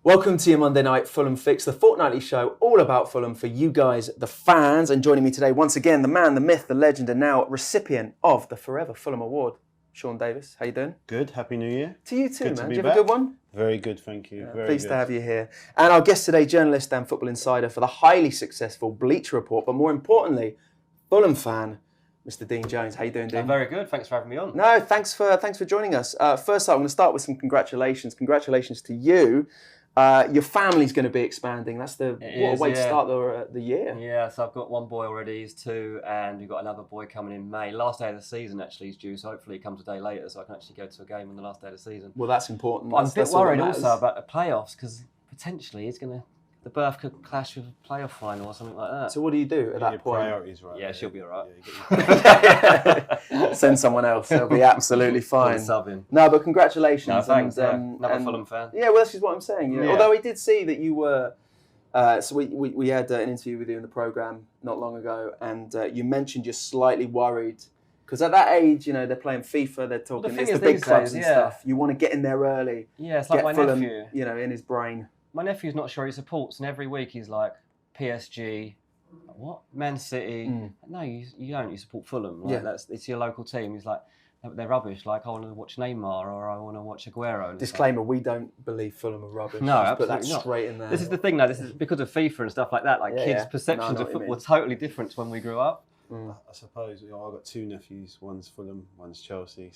Welcome to your Monday Night Fulham Fix, the fortnightly show all about Fulham for you guys, the fans. And joining me today, once again, the man, the myth, the legend, and now recipient of the Forever Fulham Award, Sean Davis. How you doing? Good. Happy New Year. To you too, good man. To Did you have back. a good one? Very good, thank you. Very pleased good. to have you here. And our guest today, journalist and football insider for the highly successful Bleacher Report, but more importantly, Fulham fan, Mr. Dean Jones. How you doing, Dean? I'm very good. Thanks for having me on. No, thanks for joining us. First up, I'm going to start with some congratulations. Congratulations to you. Your family's going to be expanding. What a way to start the year. Yeah, so I've got one boy already, he's 2, and we've got another boy coming in May. Last day of the season actually is due, so hopefully he comes a day later so I can actually go to a game on the last day of the season. Well, that's important. But I'm a bit worried also about the playoffs because potentially the birth could clash with a playoff final or something like that. So what do you do at that point? Priorities right. Yeah, she'll be all right. Yeah. Send someone else. They'll be absolutely fine. Sub in. No, but congratulations. No, thanks. And, another Fulham fan. Yeah, well, this is what I'm saying. Yeah. Although we did see that you were... so we had an interview with you in the programme not long ago, and you mentioned you're slightly worried. Because at that age, they're playing FIFA, they're talking, it's the big clubs and stuff. You want to get in there early. Yeah, it's like my Fulham, nephew. In his brain. My nephew's not sure he supports, and every week he's like, PSG, what? Man City. No, you don't. You support Fulham. Like, it's your local team. He's like, they're rubbish. Like, I want to watch Neymar or I want to watch Aguero. Disclaimer, we don't believe Fulham are rubbish. No, Just absolutely put that not. straight in there. This is the thing, though. This is because of FIFA and stuff like that. Like, kids' perceptions of football were totally different to when we grew up. I suppose I've got 2 nephews. One's Fulham, one's Chelsea.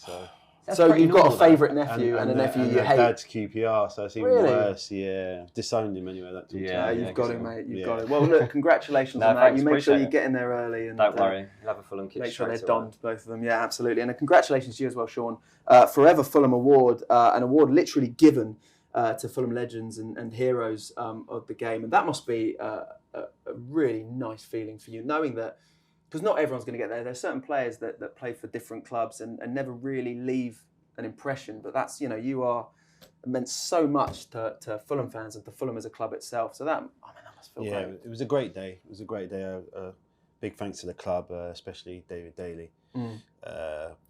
So you've got a favourite nephew and a nephew you hate. Dad's QPR, so it's even worse. Yeah, disowned him anyway. You've got it, mate. You've got it. Well, look, congratulations on that. Thanks, you make sure you it. get in there early. And don't worry, you'll have a Fulham kit. Make sure they're donned, both of them. Yeah, absolutely. And congratulations to you as well, Sean. Forever Fulham Award, an award literally given to Fulham legends and heroes of the game. And that must be a really nice feeling for you, knowing that. Because not everyone's going to get there. There's certain players that play for different clubs and never really leave an impression. But that's, you are meant so much to Fulham fans and to Fulham as a club itself. So that must feel great. Yeah, it was a great day. It was a great day. Big thanks to the club, especially David Daly.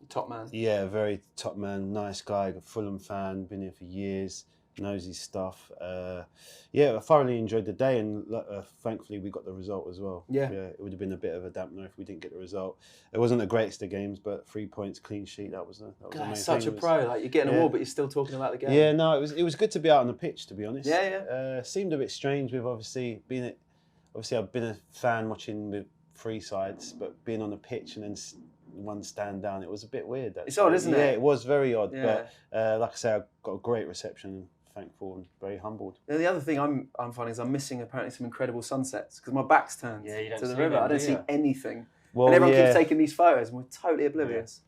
Top man. Yeah, very top man, nice guy, a Fulham fan, been here for years. Knows his stuff. I thoroughly enjoyed the day, and thankfully we got the result as well. Yeah, it would have been a bit of a dampener if we didn't get the result. It wasn't the greatest of games, but 3 points, clean sheet. That was the main such thing. A pro, like you're getting an award, but you're still talking about the game. Yeah, no, it was good to be out on the pitch, to be honest. Yeah. Seemed a bit strange with obviously I've been a fan watching with 3 sides, but being on the pitch and then one stand down, it was a bit weird. It's odd, isn't it? Yeah, it was very odd. Yeah. But like I say, I got a great reception. Thankful and very humbled. And the other thing I'm finding is I'm missing apparently some incredible sunsets because my back's turned to the river. I don't see anything. Well, and everyone keeps taking these photos and we're totally oblivious.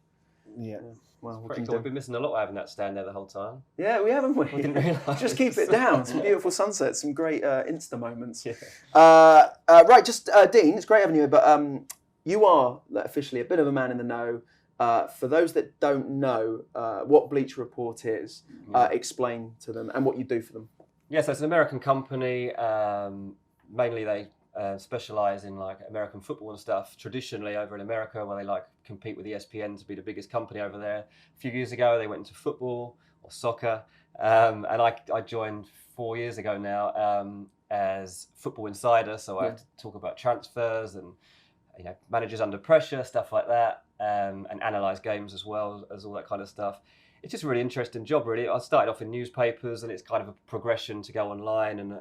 Yeah. Well, we've been missing a lot having that stand there the whole time. Yeah, we haven't. We didn't realise. Just keep it down. Some beautiful sunsets, some great Insta moments. Yeah. Right, Dean, it's great having you here, but you are officially a bit of a man in the know. For those that don't know what Bleacher Report is, explain to them and what you do for them. Yeah, so it's an American company. Mainly they specialise in like American football and stuff. Traditionally over in America, where they compete with ESPN to be the biggest company over there. A few years ago, they went into football or soccer, and I joined 4 years ago now as football insider. So I have to talk about transfers and managers under pressure, stuff like that. And analyse games as well as all that kind of stuff. It's just a really interesting job, really. I started off in newspapers, and it's kind of a progression to go online, and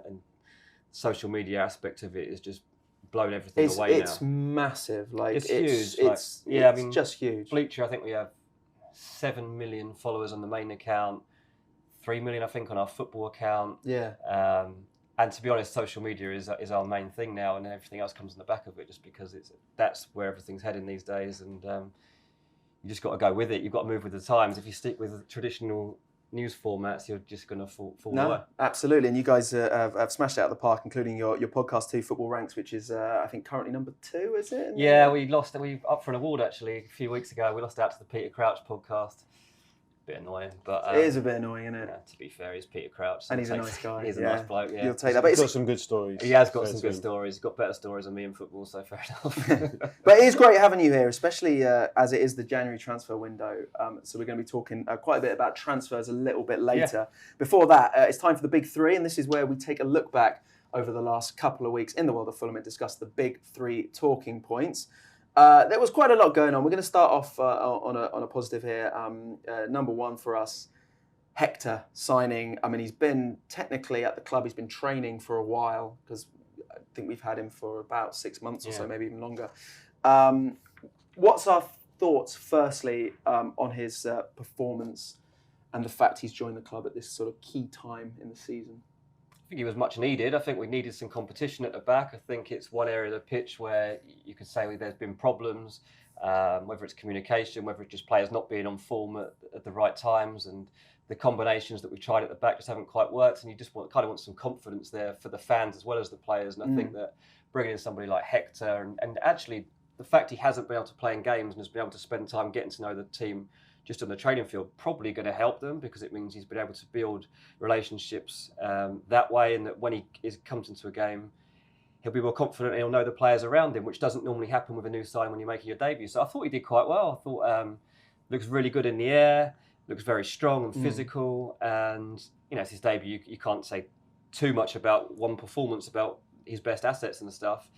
social media aspect of it is just blown everything away now. It's massive. It's huge. It's just huge. Bleacher, I think we have 7 million followers on the main account, 3 million, I think, on our football account. Yeah. And to be honest, social media is our main thing now, and everything else comes on the back of it, just because that's where everything's heading these days, and you just got to go with it. You've got to move with the times. If you stick with traditional news formats, you're just going to fall away. Absolutely, and you guys have smashed it out of the park, including your podcast 2 Football Ranks, which is I think currently number 2, is it? Yeah, we up for an award actually a few weeks ago. We lost out to the Peter Crouch podcast. bit annoying, but it is a bit annoying, isn't it? Yeah, to be fair, he's Peter Crouch, and he's a nice guy. He's a nice bloke. Yeah, you'll take that. But he's got some good stories. He has got some good stories. He's got better stories than me in football, so fair enough. But it is great having you here, especially as it is the January transfer window. So we're going to be talking quite a bit about transfers a little bit later. Yeah. Before that, it's time for the Big Three, and this is where we take a look back over the last couple of weeks in the world of Fulham and discuss the Big Three talking points. There was quite a lot going on. We're going to start off on a positive here. Number one for us, Hector signing. I mean, he's been technically at the club. He's been training for a while because I think we've had him for about 6 months or so, maybe even longer. What's our thoughts, firstly, on his performance and the fact he's joined the club at this sort of key time in the season? I think he was much needed. I think we needed some competition at the back. I think it's one area of the pitch where you could say there's been problems, whether it's communication, whether it's just players not being on form at the right times, and the combinations that we've tried at the back just haven't quite worked. And you just kind of want some confidence there for the fans as well as the players. And I think that bringing in somebody like Hector and actually the fact he hasn't been able to play in games and has been able to spend time getting to know the team just on the training field, probably going to help them because it means he's been able to build relationships that way, and that when he comes into a game, he'll be more confident and he'll know the players around him, which doesn't normally happen with a new sign when you're making your debut. So I thought he did quite well. I thought looks really good in the air, looks very strong and physical, and it's his debut. You can't say too much about one performance, about his best assets and stuff.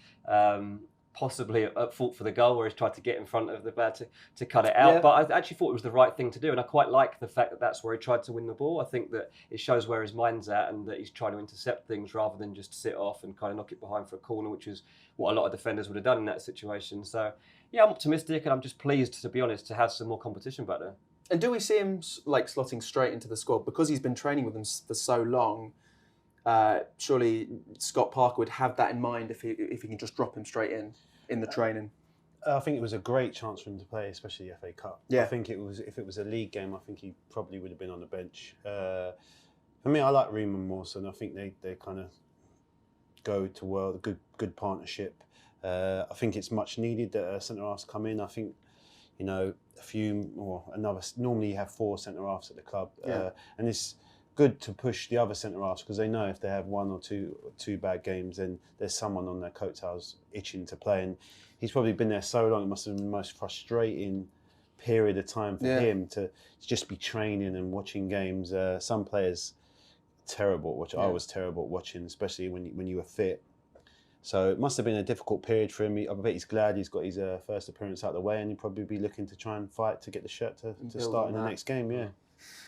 Possibly at fault for the goal where he's tried to get in front of the bat to cut it out. Yeah. But I actually thought it was the right thing to do. And I quite like the fact that that's where he tried to win the ball. I think that it shows where his mind's at and that he's trying to intercept things rather than just sit off and kind of knock it behind for a corner, which is what a lot of defenders would have done in that situation. So, yeah, I'm optimistic and I'm just pleased, to be honest, to have some more competition back there. And do we see him slotting straight into the squad? Because he's been training with them for so long, surely Scott Parker would have that in mind if he can just drop him straight in the training. I think it was a great chance for him to play, especially the FA Cup. Yeah. I think if it was a league game, I think he probably would have been on the bench. For me, I like Remit more, so I think they kind of go to well, good partnership. I think it's much needed that centre halves come in. I think a few or another. Normally, you have 4 centre halves at the club, and it's good to push the other centre halves because they know if they have 1 or two bad games, then there's someone on their coattails itching to play. And he's probably been there so long; it must have been the most frustrating period of time for him to just be training and watching games. Some players terrible, which I was terrible at watching, especially when you were fit. So it must have been a difficult period for him. I bet he's glad he's got his first appearance out of the way, and he'll probably be looking to try and fight to get the shirt to start in the next game. Yeah.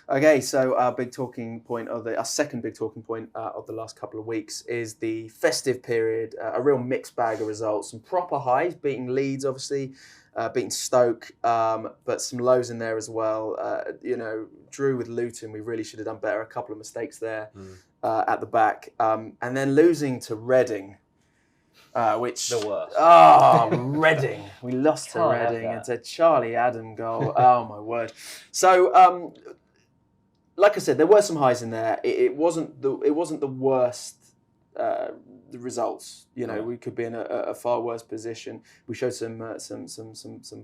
Okay, so our second big talking point of the last couple of weeks is the festive period. A real mixed bag of results. Some proper highs, beating Leeds, obviously, beating Stoke, but some lows in there as well. Drew with Luton, we really should have done better. A couple of mistakes there at the back, and then losing to Reading. Which the worst. Reading. We lost to Reading. It's a Charlie Adam goal. Oh my word. So, like I said, there were some highs in there. It wasn't the worst results. We could be in a far worse position. We showed some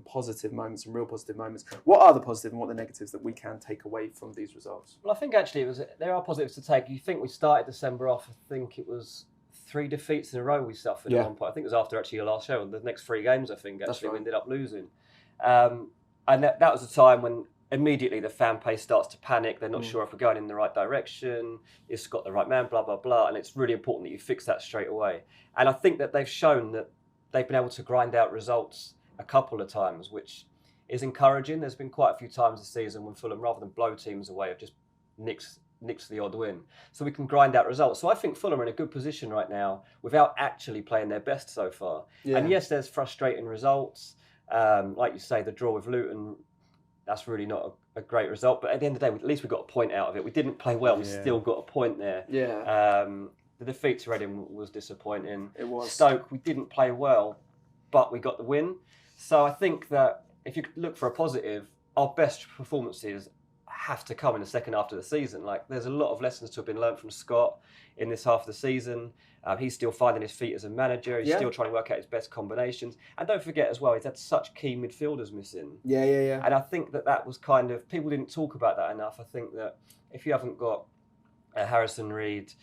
positive moments, some real positive moments. What are the positive and what are the negatives that we can take away from these results? Well, I think actually there are positives to take. You think we started December off? I think it was 3 defeats in a row we suffered at one point. I think it was after actually your last show. The next 3 games, I think, actually, we ended up losing. And that was a time when immediately the fan base starts to panic. They're not sure if we're going in the right direction. Is Scott the right man? Blah, blah, blah. And it's really important that you fix that straight away. And I think that they've shown that they've been able to grind out results a couple of times, which is encouraging. There's been quite a few times this season when Fulham, rather than blow teams away, have just nicks the odd win. So we can grind out results. So I think Fulham are in a good position right now without actually playing their best so far. Yeah. And yes, there's frustrating results. Like you say, the draw with Luton, that's really not a great result. But at the end of the day, at least we got a point out of it. We didn't play well. We still got a point there. Yeah. The defeat to Reading was disappointing. It was. Stoke, we didn't play well, but we got the win. So I think that if you look for a positive, our best performances have to come in the second half of the season. Like, there's a lot of lessons to have been learned from Scott in this half of the season. He's still finding his feet as a manager. He's still trying to work out his best combinations. And don't forget as well, he's had such key midfielders missing. Yeah. And I think that was kind of, people didn't talk about that enough. I think that if you haven't got Harrison Reed,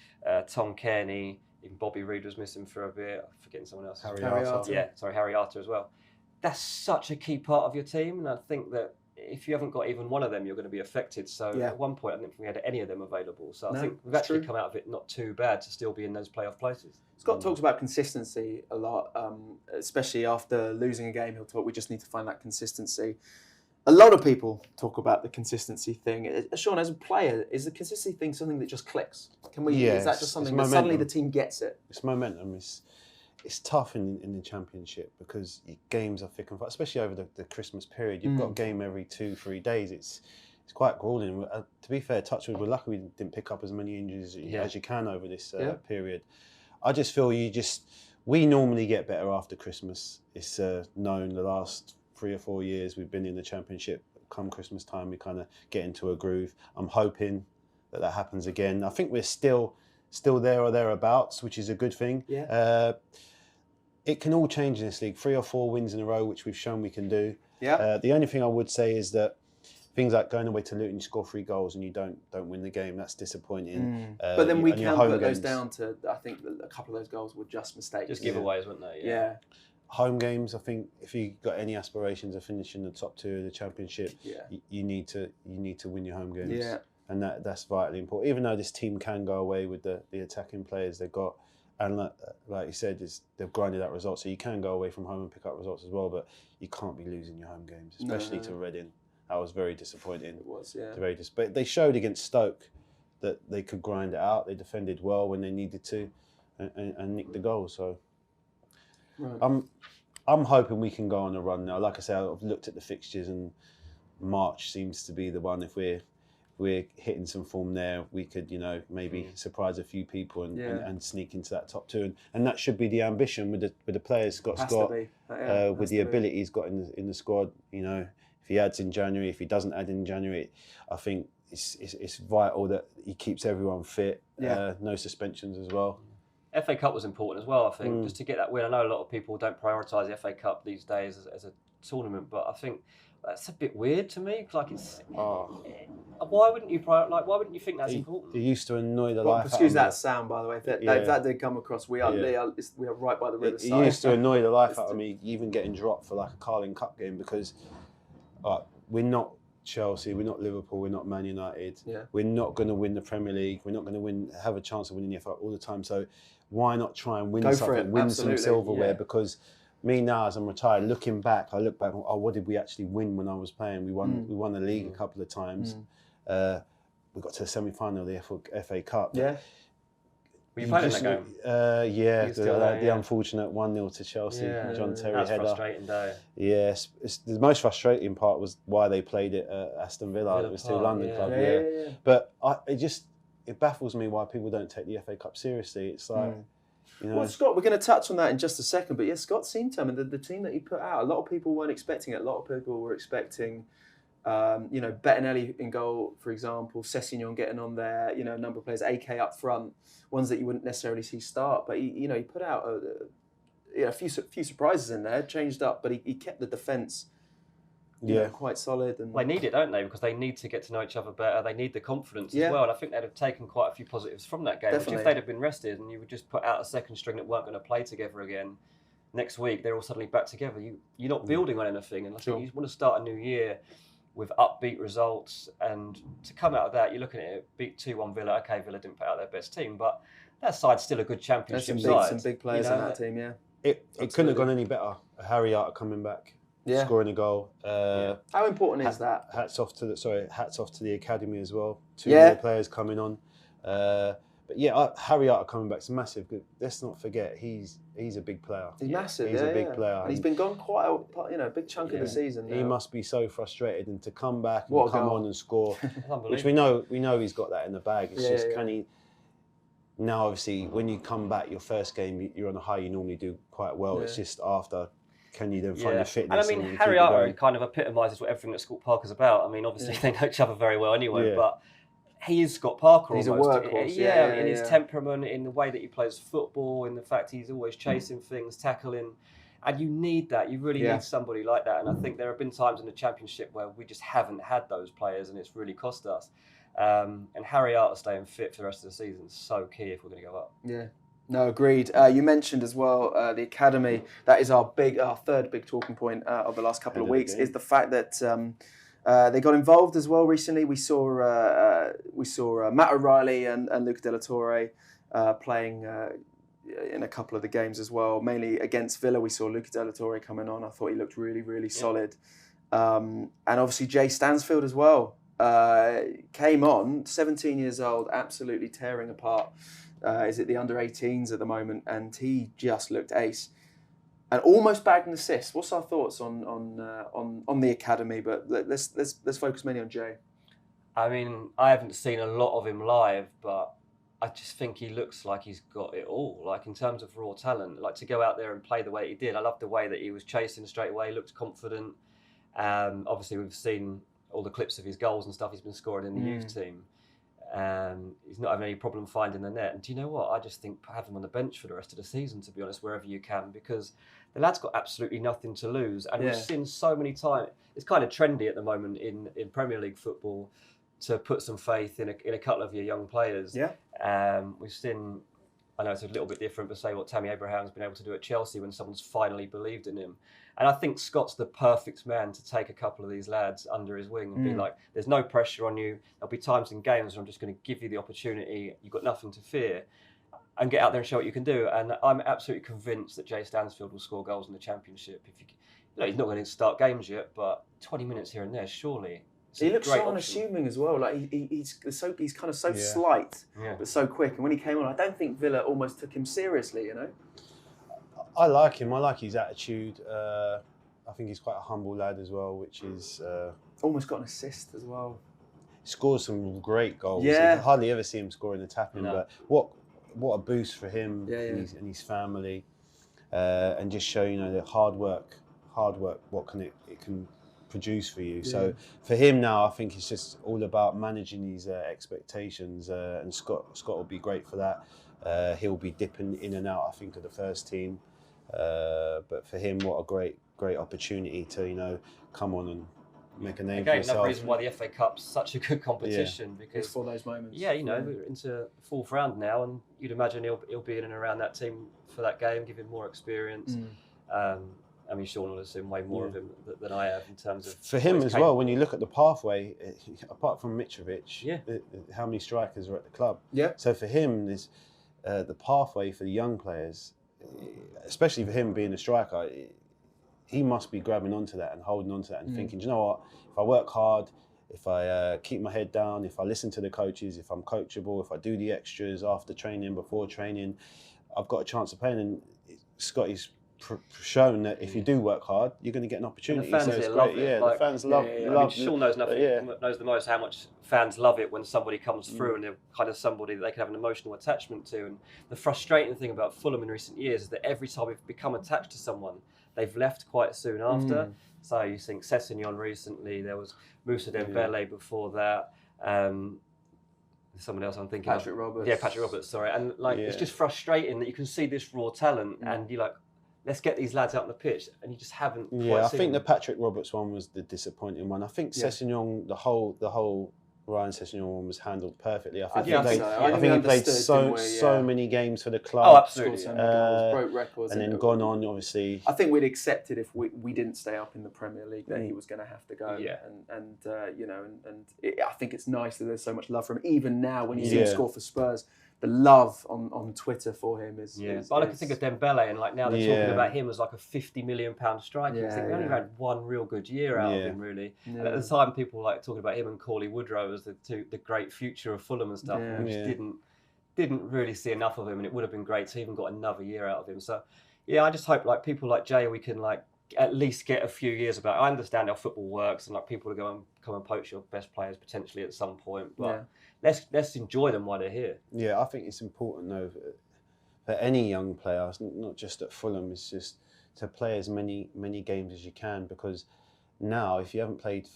Tom Kearney, even Bobby Reed was missing for a bit. I'm forgetting someone else. Harry Arter. Yeah, sorry, Harry Arter as well. That's such a key part of your team. And I think that if you haven't got even one of them, you're going to be affected. So at one point, I didn't think we had any of them available. So I think we've actually come out of it not too bad to still be in those playoff places. Scott talks about consistency a lot, especially after losing a game. He'll talk, we just need to find that consistency. A lot of people talk about the consistency thing. Sean, as a player, is the consistency thing something that just clicks? Can we? Is that just something that suddenly the team gets it? It's momentum. It's tough in the Championship because games are thick and fast, especially over the Christmas period. You've got a game every 2-3 days. It's quite grueling. To be fair, touchwood, we're lucky we didn't pick up as many injuries as you can over this period. I just feel we normally get better after Christmas. It's known the last 3 or 4 years we've been in the Championship. Come Christmas time, we kind of get into a groove. I'm hoping that happens again. I think we're still there or thereabouts, which is a good thing. It can all change in this league. 3 or 4 wins in a row, which we've shown we can do. The only thing I would say is that things like going away to Luton, you score 3 goals and you don't win the game. That's disappointing. But then we can put those down to, I think that a couple of those goals were just mistakes. Just giveaways, weren't they? Yeah. Home games, I think, if you got any aspirations of finishing the top 2 of the Championship, you need to win your home games. And that's vitally important. Even though this team can go away with the attacking players they've got, and like you said, they've grinded out results, so you can go away from home and pick up results as well. But you can't be losing your home games, especially to Reading. That was very disappointing. It was, But they showed against Stoke that they could grind it out. They defended well when they needed to, and nicked the goal. So I'm hoping we can go on a run now. Like I said, I've looked at the fixtures, and March seems to be the one. If we're hitting some form there, we could, maybe surprise a few people and sneak into that top 2, and that should be the ambition with the players Scott's got, with the ability he's got in the squad. If he adds in January, if he doesn't add in January, I think it's vital that he keeps everyone fit. No suspensions as well. FA Cup was important as well, I think, just to get that win. I know a lot of people don't prioritise the FA Cup these days as a tournament, but I think that's a bit weird to me. Like, why wouldn't you why wouldn't you think that's important? It used to annoy the life. Excuse that sound, by the way. If that did come across, we are right by the riverside. It used to annoy the life out of me, even getting dropped for like a Carling Cup game, because we're not Chelsea, we're not Liverpool, we're not Man United. We're not going to win the Premier League. We're not going to have a chance of winning the FA all the time. So why not try and win something, win some silverware? Because me now, as I'm retired, looking back, I look back, what did we actually win when I was playing? We won the league a couple of times. We got to the semi-final of the FA Cup. Were you playing in that game? The unfortunate 1-0 to Chelsea. John Terry header. That's frustrating day. Yes, the most frustrating part was why they played it at Aston Villa. It was still London club. But it baffles me why people don't take the FA Cup seriously. It's like, Well, Scott, we're going to touch on that in just a second. But Scott seemed to. I mean, the team that he put out, a lot of people weren't expecting it. A lot of people were expecting, Bettinelli in goal, for example, Sessegnon getting on there. A number of players, AK up front, ones that you wouldn't necessarily see start. But he put out a few surprises in there, changed up, but he kept the defence. Quite solid. And they need it, don't they? Because they need to get to know each other better. They need the confidence as well. And I think they'd have taken quite a few positives from that game. Which if they'd have been rested and you would just put out a second string that weren't going to play together again, next week they're all suddenly back together. You're not building on anything. And I think you want to start a new year with upbeat results. And to come out of that, you're looking at it, beat 2-1 Villa. Okay, Villa didn't put out their best team, but that side's still a good Championship side. Some big players in that team, It couldn't have gone any better. Harry Arter coming back. Scoring a goal. How important is that? Hats off to the academy as well. 2 more players coming on. Harry Arter coming back is massive. Let's not forget he's a big player. He's massive. He's a big player. And he's been gone quite a big chunk of the season. He must be so frustrated, and to come back and come on and score, which we know he's got that in the bag. It's just can he. Now, obviously, when you come back, your first game, you're on a high. You normally do quite well. It's just after can you then find the fitness? And I mean, Harry Arter kind of epitomises what everything at Scott Parker's about. I mean, obviously they know each other very well anyway, but he is Scott Parker he's almost. A workhorse, in his temperament, in the way that he plays football, in the fact he's always chasing things, tackling. And you need that. You really need somebody like that. And I think there have been times in the Championship where we just haven't had those players, and it's really cost us. And Harry Arter staying fit for the rest of the season is so key if we're going to go up. Yeah. No, agreed. You mentioned as well the academy. That is our third big talking point of the last couple of weeks. Is the fact that they got involved as well recently. We saw Matt O'Reilly and Luca de la Torre playing in a couple of the games as well. Mainly against Villa, we saw Luca de la Torre coming on. I thought he looked really, really solid. And obviously Jay Stansfield as well came on, 17 years old, absolutely tearing apart. Is it the under-18s at the moment? And he just looked ace, and almost bagged an assist. What's our thoughts on the academy? But let's focus mainly on Jay. I mean, I haven't seen a lot of him live, but I just think he looks like he's got it all. Like in terms of raw talent, like to go out there and play the way he did. I love the way that he was chasing straight away. Looked confident. Obviously, we've seen all the clips of his goals and stuff he's been scoring in the youth team. He's not having any problem finding the net. And do you know what? I just think have him on the bench for the rest of the season, to be honest, wherever you can, because the lad's got absolutely nothing to lose. And we've seen so many times, it's kind of trendy at the moment in Premier League football to put some faith in a couple of your young players. We've seen, I know it's a little bit different, but say what Tammy Abraham's been able to do at Chelsea when someone's finally believed in him. And I think Scott's the perfect man to take a couple of these lads under his wing and be like, there's no pressure on you. There'll be times in games where I'm just going to give you the opportunity. You've got nothing to fear. And get out there and show what you can do. And I'm absolutely convinced that Jay Stansfield will score goals in the Championship. He's not going to start games yet, but 20 minutes here and there, surely. He looks so unassuming as well. Like he's kind of so slight, but so quick. And when he came on, I don't think Villa almost took him seriously. You know. I like him. I like his attitude. I think he's quite a humble lad as well, which is almost got an assist as well. Scores some great goals. Yeah. You hardly ever see him scoring and tapping, but what a boost for him and his family, and just show that hard work. What can it can produce for you? So for him now, I think it's just all about managing his expectations, and Scott will be great for that. He'll be dipping in and out, I think, of the first team. But for him, what a great opportunity to come on and make a name for himself. Another reason why the FA Cup's such a good competition, because it's for those moments. We're into fourth round now, and you'd imagine he'll be in and around that team for that game, give him more experience. I mean, Sean will have seen way more of him than I have in terms of... For him as well, when you look at the pathway, apart from Mitrovic, how many strikers are at the club? Yeah. So for him, there's the pathway for the young players, especially for him being a striker, he must be grabbing onto that and holding onto that and thinking, do you know what, if I work hard, if I keep my head down, if I listen to the coaches, if I'm coachable, if I do the extras after training, before training, I've got a chance of playing. And Scotty's shown that if you do work hard, you're going to get an opportunity. And the fans love it. The fans love it. I mean, Sean knows knows the most how much fans love it when somebody comes through and they're kind of somebody that they can have an emotional attachment to. And the frustrating thing about Fulham in recent years is that every time we've become attached to someone, they've left quite soon after. So you think Sessegnon recently, there was Moussa Dembele before that. Someone else I'm thinking Patrick Roberts. Yeah, Patrick Roberts, sorry. And it's just frustrating that you can see this raw talent and you're like, let's get these lads out on the pitch, and you just haven't. Yeah, I think the Patrick Roberts one was the disappointing one. I think Sessegnon, the whole Ryan Sessegnon one was handled perfectly. I think he played so many games for the club. Oh, absolutely. So many goals, broke records, and then gone on. Obviously, I think we'd accepted if we didn't stay up in the Premier League that he was going to have to go. Yeah. I think it's nice that there's so much love for him. Even now, when you see him score for Spurs, the love on Twitter for him is... But I can think of Dembele, and now they're talking about him as like a £50 million striker. We only had one real good year out of him, really. And at the time, people were talking about him and Cauley Woodrow as the great future of Fulham and stuff. And we just didn't really see enough of him, and it would have been great to even got another year out of him. So, I just hope people like Jay, we can at least get a few years about. I understand how football works, and people to come and poach your best players potentially at some point, but let's enjoy them while they're here. Yeah, I think it's important though for any young player, not just at Fulham, it's just to play as many games as you can, because now if you haven't played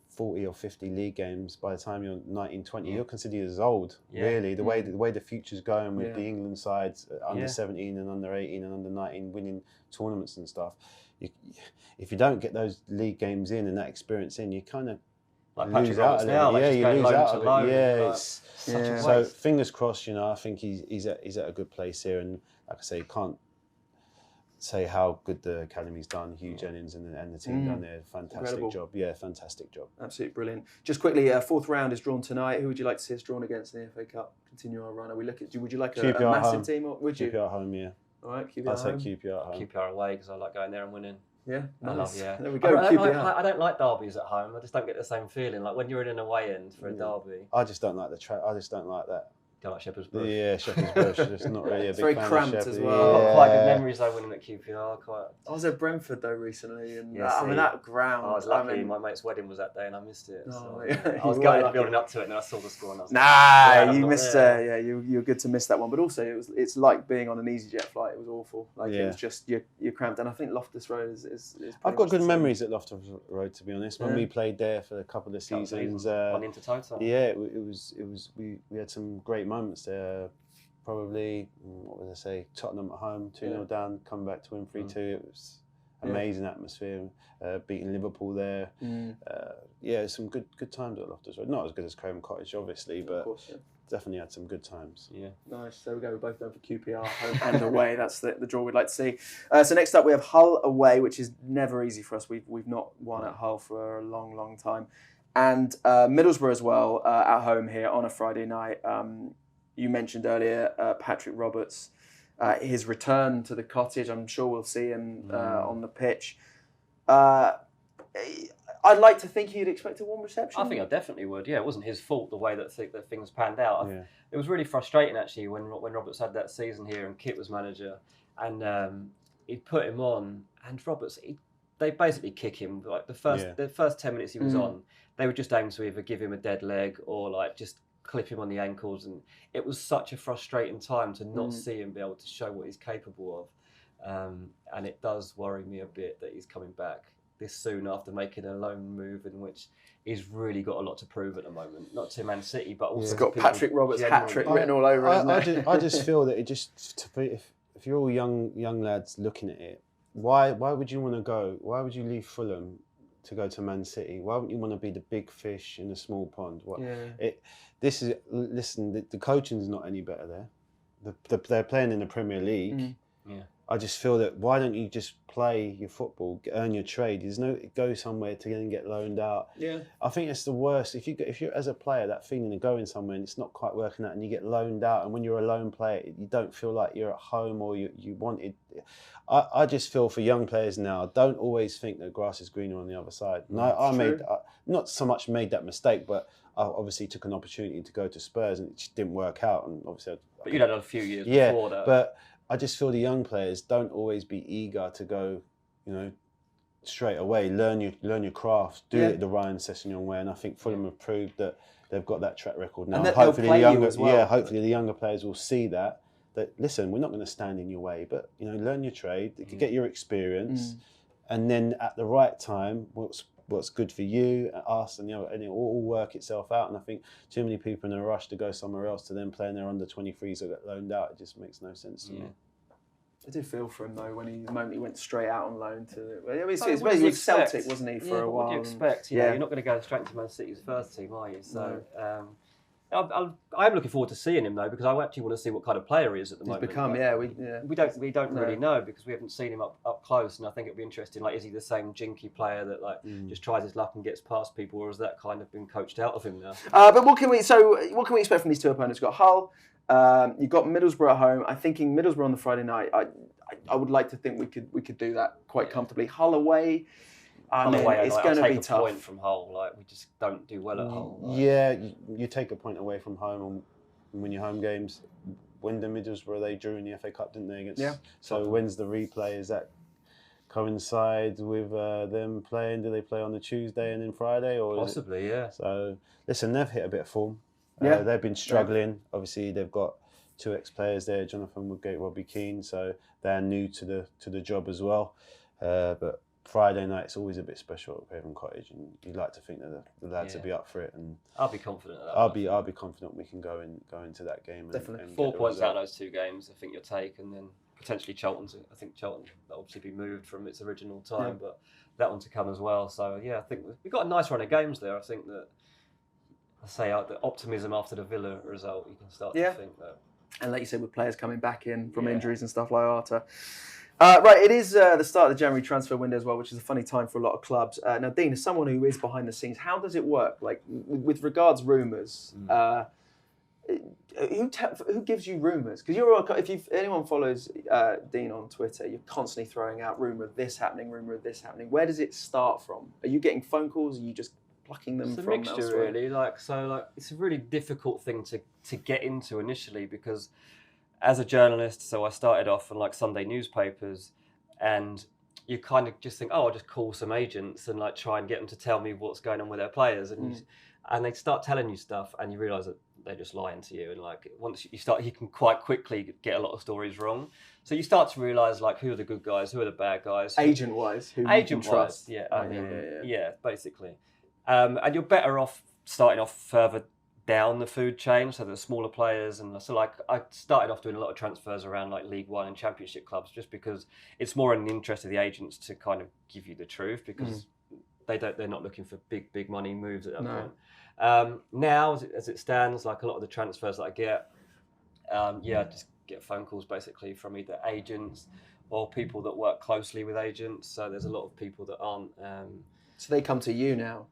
40 or 50 league games by the time you're 19, 20, you're considered as old, really. The way the future's going with the England sides, under 17 and under 18 and under 19 winning tournaments and stuff, if you don't get those league games in and that experience in, you kind of lose out a little. You lose out a bit. So fingers crossed, I think he's at a good place here, and like I say, you can't say how good the academy's done. Hugh Jennings and the team done there. Fantastic job. Yeah, fantastic job. Absolutely brilliant. Just quickly, fourth round is drawn tonight. Who would you like to see us drawn against in the FA Cup? Continue our run. Would you like a massive team, or would you? QPR home, yeah. All right, QPR home. I'd say QPR home. QPR away, because I like going there and winning. Yeah, nice. There we go. I don't like derbies at home. I just don't get the same feeling. Like when you're in an away end for a derby. I just don't like the track. I just don't like that. Don't like Shepherd's Bush. Yeah, Shepherd's Bush. Just not really a big fan of Shepherd's. It's very cramped as well. I've got quite good memories though winning at QPR. I was at Brentford though recently, and that ground. I was lucky. My mate's wedding was that day, and I missed it. So I was building up to it, and then I saw the score, and I was like, you missed it. You're good to miss that one. But also, it's like being on an EasyJet flight. It was awful. It was just you're cramped, and I think Loftus Road is I've got good memories at Loftus Road, to be honest. When we played there for a couple of seasons, on into total. Yeah, it was. We had some great moments there. Probably, what would I say? Tottenham at home, 2-0 down, come back to win 3-2. It was amazing atmosphere. Beating Liverpool there. Some good times at Loftus Road. Not as good as Craven Cottage, obviously, but definitely had some good times. Yeah, nice. There we go. We're both going for QPR home and away. That's the draw we'd like to see. So next up we have Hull away, which is never easy for us. We've not won at Hull for a long time, and Middlesbrough as well at home here on a Friday night. You mentioned earlier Patrick Roberts, his return to the cottage. I'm sure we'll see him on the pitch. I'd like to think he'd expect a warm reception. I think I definitely would. Yeah, it wasn't his fault the way that things panned out. It was really frustrating actually when Roberts had that season here and Kit was manager, and he'd put him on, and Roberts they basically kick him like the first 10 minutes he was on. They would just aim to either give him a dead leg or like just clip him on the ankles, and it was such a frustrating time to not see him be able to show what he's capable of, and it does worry me a bit that he's coming back this soon after making a loan move in which he's really got a lot to prove at the moment, not to Man City but also he's got Patrick Roberts hat-trick written all over it. I just feel that if you're all young lads looking at it, why would you want to go? Why would you leave Fulham to go to Man City? Why wouldn't you want to be the big fish in a small pond? The coaching's not any better there. They're playing in the Premier League. I just feel that why don't you just play your football, earn your trade? There's no go somewhere to then get loaned out. I think it's the worst. If you're as a player, that feeling of going somewhere and it's not quite working out, and you get loaned out, and when you're a lone player, you don't feel like you're at home or you wanted. I just feel for young players now, don't always think that grass is greener on the other side. And I not so much made that mistake, but I obviously took an opportunity to go to Spurs and it just didn't work out. And obviously, but you'd had a few years before that. But I just feel the young players don't always be eager to go, straight away. Learn your craft, do it the Ryan Sessegnon way, and I think Fulham have proved that they've got that track record now. And hopefully the younger players will see that listen, we're not going to stand in your way, but learn your trade, get your experience, and then at the right time, what's good for you, us, and and it will all work itself out. And I think too many people in a rush to go somewhere else to then play in their under 23s or get loaned out. It just makes no sense to me. I did feel for him though when the moment he went straight out on loan to. I mean, it's basically Celtic, wasn't he, for a while? What do you expect? You're not going to go straight to Man City's first team, are you? So. I'm looking forward to seeing him though, because I actually want to see what kind of player he is at the moment. He's become, we don't really know because we haven't seen him up close, and I think it'd be interesting. Like, is he the same jinky player that just tries his luck and gets past people, or has that kind of been coached out of him now? But what can we expect from these two opponents? We've got Hull, you've got Middlesbrough at home. I'm thinking Middlesbrough on the Friday night. I would like to think we could do that quite comfortably. Hull away. It's going to be tough. Point from Hull, like we just don't do well at Hull. You take a point away from home and win your home games. When the Middlesbrough, they drew in the FA Cup, didn't they? Against, so when's the replay? Is that coincide with them playing? Do they play on the Tuesday and then Friday, or possibly? Yeah. So listen, they've hit a bit of form. They've been struggling. Obviously, they've got two ex-players there, Jonathan Woodgate, Robbie Keane, so they're new to the job as well. But Friday night's always a bit special at Craven Cottage, and you'd like to think that the lads will be up for it. And I'll be confident of that. I'll be confident we can go into that game. Definitely. And 4 points out of those 2 games, I think you'll take, and then potentially Cheltenham. I think Cheltenham will obviously be moved from its original time, but that one to come as well. So yeah, I think we've got a nice run of games there. I think that, I say, the optimism after the Villa result, you can start to think that. And like you said, with players coming back in from injuries and stuff like Arta. Right, it is the start of the January transfer window as well, which is a funny time for a lot of clubs. Now, Dean, as someone who is behind the scenes, how does it work? Like, with regards rumours, who gives you rumours? Because if anyone follows Dean on Twitter, you're constantly throwing out rumour of this happening, rumour of this happening. Where does it start from? Are you getting phone calls? Are you just plucking them from elsewhere? It's a mixture, really. It's a really difficult thing to get into initially, because as a journalist, so I started off on like Sunday newspapers, and you kind of just think, oh, I'll just call some agents and like try and get them to tell me what's going on with their players, and they start telling you stuff, and you realise that they're just lying to you. And like once you start, you can quite quickly get a lot of stories wrong. So you start to realise like who are the good guys, who are the bad guys. Agent-wise, who you can trust. Basically. And you're better off starting off further down the food chain, so the smaller players. And so like I started off doing a lot of transfers around like League One and Championship clubs, just because it's more in the interest of the agents to kind of give you the truth, because they're not looking for big money moves at that point. Now as it stands, like a lot of the transfers that I get, I just get phone calls basically from either agents or people that work closely with agents. So there's a lot of people that aren't. So they come to you now.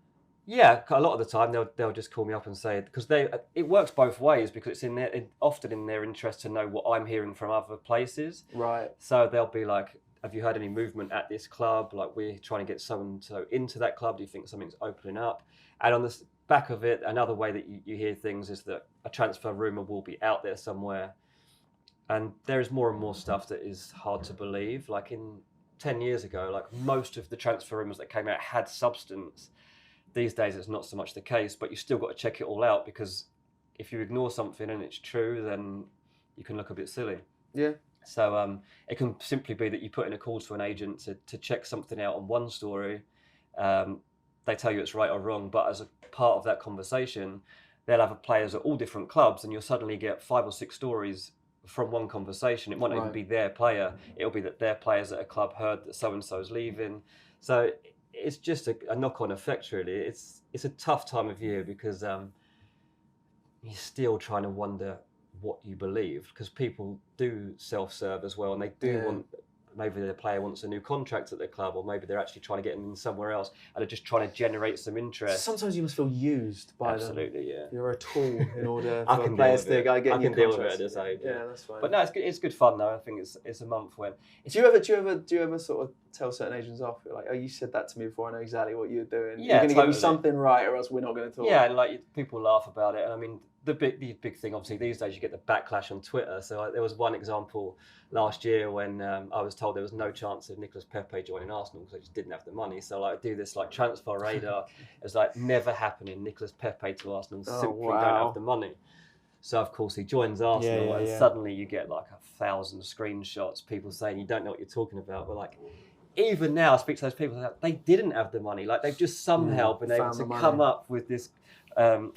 Yeah, a lot of the time they'll just call me up and say, because it works both ways, because it's often in their interest to know what I'm hearing from other places. Right. So they'll be like, have you heard any movement at this club? Like, we're trying to get someone into that club. Do you think something's opening up? And on the back of it, another way that you hear things is that a transfer rumour will be out there somewhere. And there is more and more stuff that is hard to believe. Like 10 years ago, like most of the transfer rumours that came out had substance. These days, it's not so much the case, but you still got to check it all out, because if you ignore something and it's true, then you can look a bit silly. Yeah. So it can simply be that you put in a call to an agent to check something out on one story. They tell you it's right or wrong, but as a part of that conversation, they'll have players at all different clubs, and you'll suddenly get 5 or 6 stories from one conversation. It might not even be their player. It'll be that their players at a club heard that so-and-so's leaving. So it's just a knock-on effect, really. It's a tough time of year, because you're still trying to wonder what you believe, because people do self-serve as well, and they do want, maybe their player wants a new contract at their club, or maybe they're actually trying to get them in somewhere else, and they're just trying to generate some interest. Sometimes you must feel used by them. Absolutely, yeah. You're a tool in order for players to get new contracts. I can deal with it at this age. Yeah, that's fine. But no, it's good fun though. I think it's a month when. Do you ever sort of tell certain agents off? You're like, oh, you said that to me before. I know exactly what you're doing. Yeah, you're going to give me something right, or else we're not going to talk. Yeah, like people laugh about it, and I mean the big thing, obviously these days you get the backlash on Twitter. So there was one example last year when I was told there was no chance of Nicolas Pepe joining Arsenal because they just didn't have the money. So like I do this like transfer radar. It's like never happening. Nicolas Pepe to Arsenal simply don't have the money. So of course he joins Arsenal, and suddenly you get like 1,000 screenshots, people saying you don't know what you're talking about. But like even now, I speak to those people, like, they didn't have the money. Like they've just somehow been able to come up with this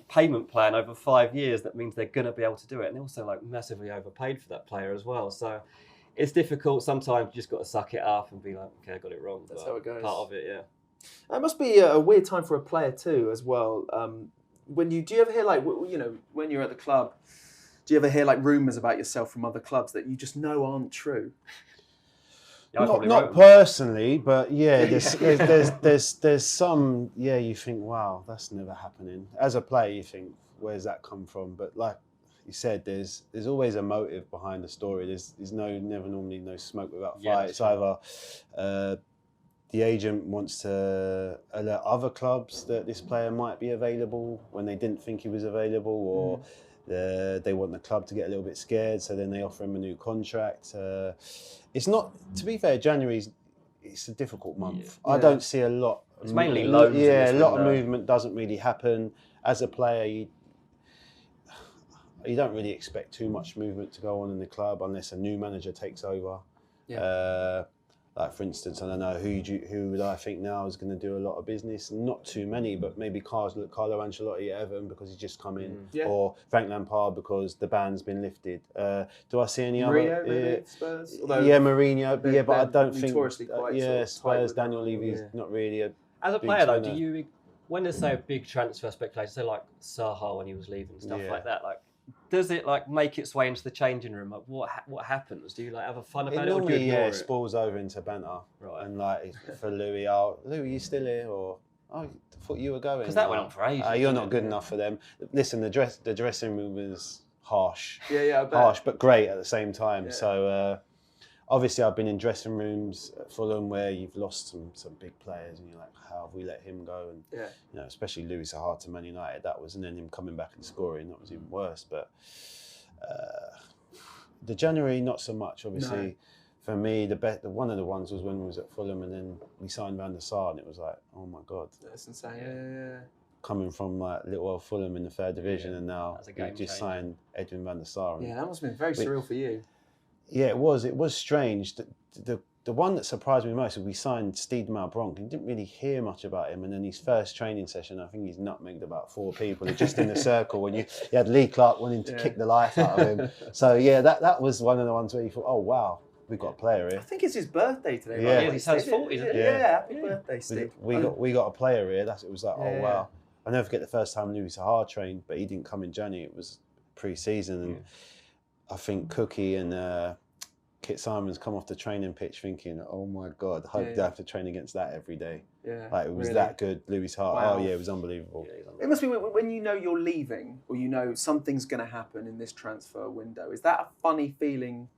payment plan over 5 years that means they're going to be able to do it. And they're also like massively overpaid for that player as well. So it's difficult. Sometimes you just got to suck it up and be like, okay, I got it wrong. That's how it goes. Part of it, yeah. It must be a weird time for a player too, as well. Do you ever hear, like, when you're at the club, do you ever hear like rumours about yourself from other clubs that you just know aren't true? Yeah, not personally, but yeah, there's some, you think, wow, that's never happening. As a player, you think, where's that come from? But like you said, there's always a motive behind the story. There's never normally no smoke without fire. It's either the agent wants to alert other clubs that this player might be available when they didn't think he was available, or they want the club to get a little bit scared, so then they offer him a new contract. It's not, to be fair, January's it's a difficult month. Yeah. I don't see a lot. It's mainly loans. Yeah, a lot of movement doesn't really happen. As a player, you don't really expect too much movement to go on in the club unless a new manager takes over. Yeah. Like for instance, I don't know who would I think now is going to do a lot of business. Not too many, but maybe Carlo Ancelotti at Everton because he's just come in, or Frank Lampard because the ban's been lifted. Do I see any Mourinho, other? Spurs. Mourinho. But I don't think. Quite Spurs. Daniel Levy's not really a. As a player, though, do you, when they say a big transfer speculation, say like Saha when he was leaving, stuff like that, like, does it like make its way into the changing room? Like, what happens? Do you like have a fun about it, or do you ignore it? Spills over into banter, right? And like for Louis, Louis, you still here? Or I thought you were going. Because that went on for ages. You're not good enough for them. Listen, the dressing room was harsh. Yeah, I bet. Harsh, but great at the same time. Yeah. So obviously, I've been in dressing rooms at Fulham where you've lost some big players, and you're like, how have we let him go? And you know, especially Louis Saha to Man United, that was, and then him coming back and scoring, that was even worse. But the January, not so much. Obviously, No. For me, one of the ones was when we was at Fulham, and then we signed Van der Sar, and it was like, oh my god, that's insane. Yeah. Coming from like little old Fulham in the third division, and now we just signed Edwin Van der Sar. Yeah, that must have been very surreal for you. Yeah, it was. It was strange. The one that surprised me most was we signed Steed Malbronk. You didn't really hear much about him. And then his first training session, I think he's nutmegged about 4 people just in the circle. When you had Lee Clark wanting to kick the life out of him. So yeah, that was one of the ones where you thought, oh wow, we've got a player here. I think it's his birthday today. Yeah, he sounds 40, doesn't he? Yeah, happy birthday, Steve. We got a player here. It was like, oh wow. I'll never forget the first time Louis Saha trained, but he didn't come in January. It was pre-season, and I think Cookie and Kit Simons come off the training pitch thinking, oh my God, I hope they have to train against that every day. Yeah, like it was that good. Louis Saha, wow. Oh yeah, it was unbelievable. It must be when you know you're leaving, or you know something's going to happen in this transfer window. Is that a funny feeling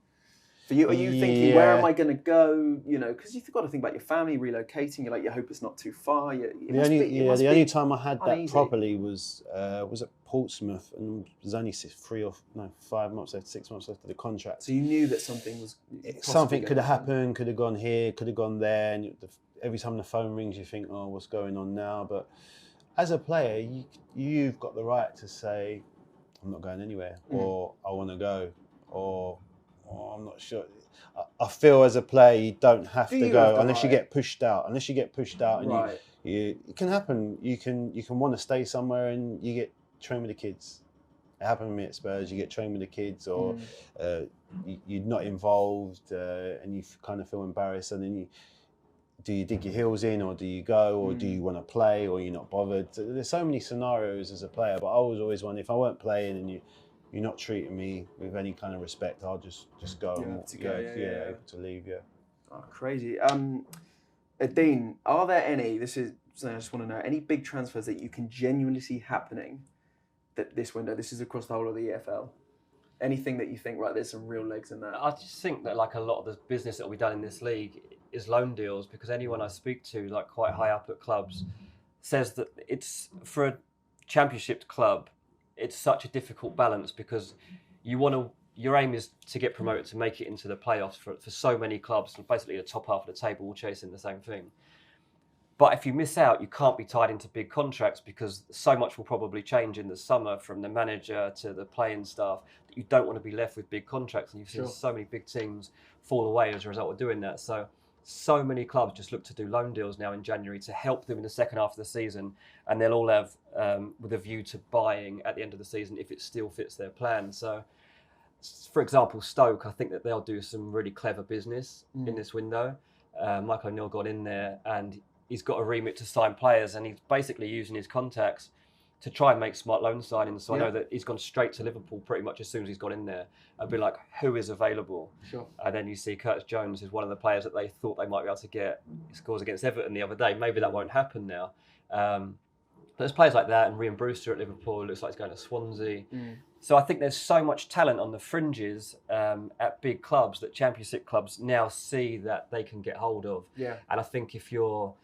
for you? Are you thinking, where am I going to go? You know, because you've got to think about your family relocating. You you hope it's not too far. The only time I had that properly was at Portsmouth, and it was only 5 months left, 6 months left of the contract. So you knew that something was something could have happened, could have gone here, could have gone there, and every time the phone rings, you think, oh, what's going on now? But as a player, you've got the right to say, I'm not going anywhere, or I want to go, or I'm not sure. I feel as a player, you don't have to go unless you get pushed out. Unless you get pushed out, and it can happen. You can want to stay somewhere, and you get trained with the kids. It happened to me at Spurs. You get trained with the kids, or you're not involved, and you kind of feel embarrassed. And then do you dig your heels in, or do you go, or do you want to play, or you're not bothered? So there's so many scenarios as a player, but I was always one. If I weren't playing and you're not treating me with any kind of respect, I'll just go. Able to leave. Yeah. Oh, crazy. Dean, are there any? I just want to know any big transfers that you can genuinely see happening that this window. This is across the whole of the EFL. Anything that you think, right, there's some real legs in that? I just think that like a lot of the business that will be done in this league is loan deals, because anyone I speak to, like quite high up at clubs, says that it's for a championship club. It's such a difficult balance because your aim is to get promoted, to make it into the playoffs for so many clubs, and basically the top half of the table all chasing the same thing. But if you miss out, you can't be tied into big contracts because so much will probably change in the summer, from the manager to the playing staff, that you don't want to be left with big contracts. And you've seen so many big teams fall away as a result of doing that. So many clubs just look to do loan deals now in January to help them in the second half of the season, and they'll all have with a view to buying at the end of the season if it still fits their plan. So, for example, Stoke, I think that they'll do some really clever business in this window. Michael O'Neill got in there, and he's got a remit to sign players, and he's basically using his contacts to try and make smart loan signings. So I know that he's gone straight to Liverpool pretty much as soon as he's got in there and been like, who is available? Sure. And then you see Curtis Jones is one of the players that they thought they might be able to get. He scores against Everton the other day. Maybe that won't happen now. But there's players like that, and Ryan Brewster at Liverpool looks like he's going to Swansea. So I think there's so much talent on the fringes at big clubs that championship clubs now see that they can get hold of. Yeah. And I think if you're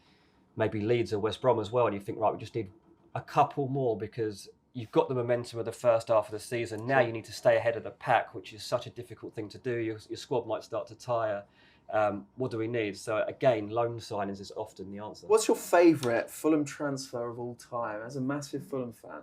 maybe Leeds or West Brom as well, and you think, right, we just need a couple more because you've got the momentum of the first half of the season. Now you need to stay ahead of the pack, which is such a difficult thing to do. Your squad might start to tire. What do we need? So again, loan signings is often the answer. What's your favourite Fulham transfer of all time? As a massive Fulham fan.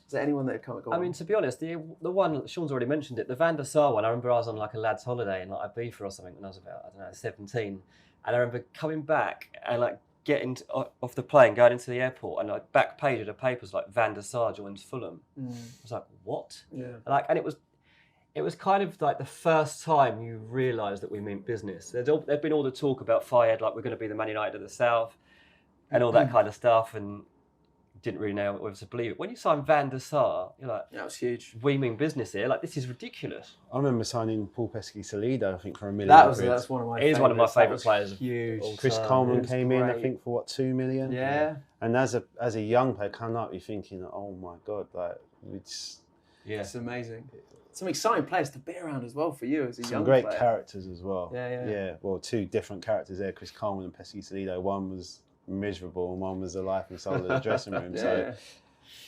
Is there anyone that had come? I mean, to be honest, the one Sean's already mentioned it. The Van der Sar one. I remember I was on like a lads' holiday in like Ibiza or something when I was about 17, and I remember coming back and like getting off the plane, going into the airport, and like back page of the papers like Van der Sar joins Fulham. I was like, what? Yeah. Like, and it was kind of like the first time you realise that we meant business. There'd been all the talk about Fayed, like we're going to be the Man United of the South, and all that kind of stuff, and didn't really know whether to believe it. When you sign Van der Sar, you're like, that was huge. We mean business here. Like, this is ridiculous. I remember signing Paul Pesky-Salido, I think, for £1 million. That's one of my. He's one of my favourite players. Huge. Chris Coleman came in, I think, for what, £2 million. Yeah. And as a young player coming up, you're thinking, oh my god, like it's it's amazing. Some exciting players to be around as well for you as a young some great player. characters as well. Yeah. Well, two different characters there, Chris Coleman and Pesky-Salido. One was miserable and one was the life and soul of the dressing room. So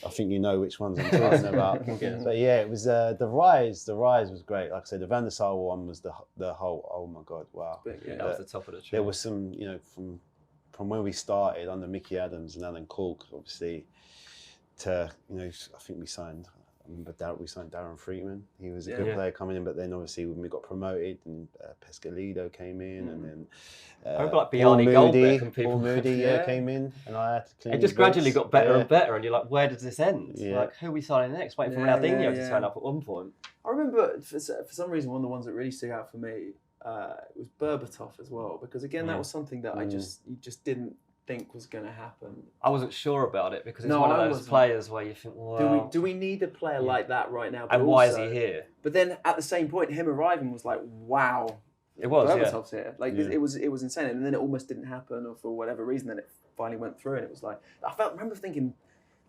I think you know which ones I'm talking about. But yeah, it was the rise. The rise was great. Like I said, the Van der Sar one was the whole. Oh my god, wow! That was the top of the tree. There was some, from when we started under Mickey Adams and Alan Cork, obviously, to I think we signed Darren Freeman. He was a good player coming in, but then obviously when we got promoted, and Pescalito came in, and then I remember like Bjarni Goldbeck and people. Paul Moody came in, and I had to clean. It just gradually got better and better, and you're like, where does this end? Yeah. Like, who are we signing next? Waiting for Ronaldinho to turn up at one point. I remember for some reason one of the ones that really stood out for me was Berbatov as well, because again that was something that you just didn't think was going to happen. I wasn't sure about it because it's one of those players where you think, well, do we need a player like that right now? But and why is he here? But then at the same point, him arriving was like, wow, it was Berbatov's here. Like it was insane, and then it almost didn't happen, or for whatever reason, then it finally went through, and it was like I remember thinking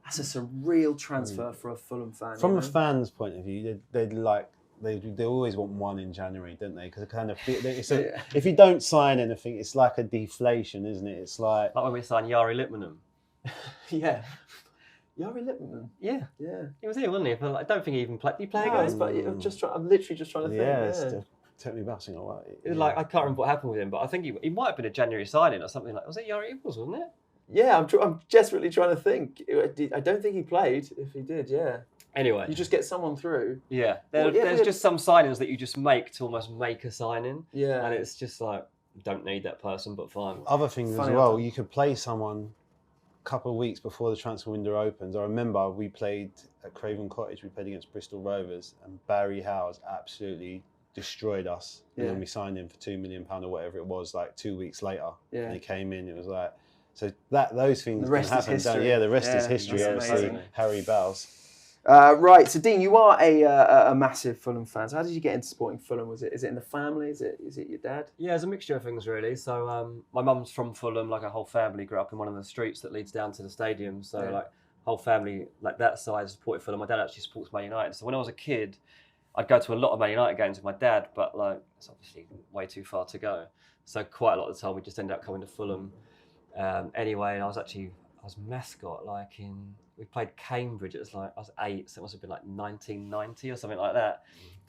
that's a surreal transfer for a Fulham fan. From a fan's point of view, they always want one in January, don't they? Because it kind of if you don't sign anything, it's like a deflation, isn't it? It's like when we signed Jari Litmanen. Yeah. Jari Litmanen. Yeah. He was here, wasn't he? But I don't think he even played. Did he play against? But I'm literally just trying to think. Yeah. Took me back. Like I can't remember what happened with him, but I think he might have been a January signing or something like. Was it Jari? It was, wasn't it? Yeah, I'm desperately trying to think. I don't think he played. If he did, yeah. Anyway, you just get someone through. Yeah, there's just some signings that you just make to almost make a signing. Yeah, and it's just like don't need that person, but fine. Other things as well, you could play someone a couple of weeks before the transfer window opens. I remember we played at Craven Cottage. We played against Bristol Rovers, and Barry Howes absolutely destroyed us. And then we signed him for £2 million or whatever it was. Like 2 weeks later, and he came in. It was like so those things can happen. The rest is history. Obviously, Harry Bowles. Right, so Dean, you are a massive Fulham fan. So how did you get into supporting Fulham? Is it in the family? Is it your dad? Yeah, it's a mixture of things really. So my mum's from Fulham, like a whole family grew up in one of the streets that leads down to the stadium. So like whole family like that side supported Fulham. My dad actually supports Man United. So when I was a kid, I'd go to a lot of Man United games with my dad, but like it's obviously way too far to go. So quite a lot of the time we just ended up coming to Fulham anyway. And I was mascot we played Cambridge. It was like I was 8, so it must have been like 1990 or something like that.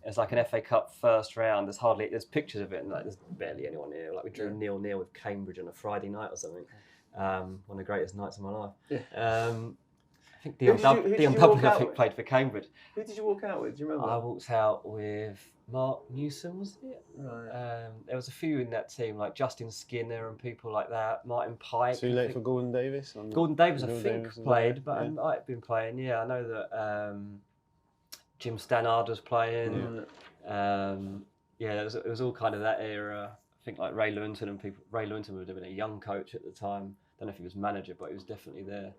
It's like an FA Cup first round. There's pictures of it, and like there's barely anyone here. Like we drew 0-0 with Cambridge on a Friday night or something. One of the greatest nights of my life. Yeah. I think Dion Dublin played for Cambridge. Who did you walk out with? Do you remember? I walked out with Mark Newsom, was it? Right. There was a few in that team, like Justin Skinner and people like that. Martin Pike. Too late for Gordon Davis? Gordon Davis, I think, played, but I might have been playing. Yeah, I know that Jim Stannard was playing. It was all kind of that era. I think like Ray Lewington and people. Ray Lewington would have been a young coach at the time. I don't know if he was manager, but he was definitely there.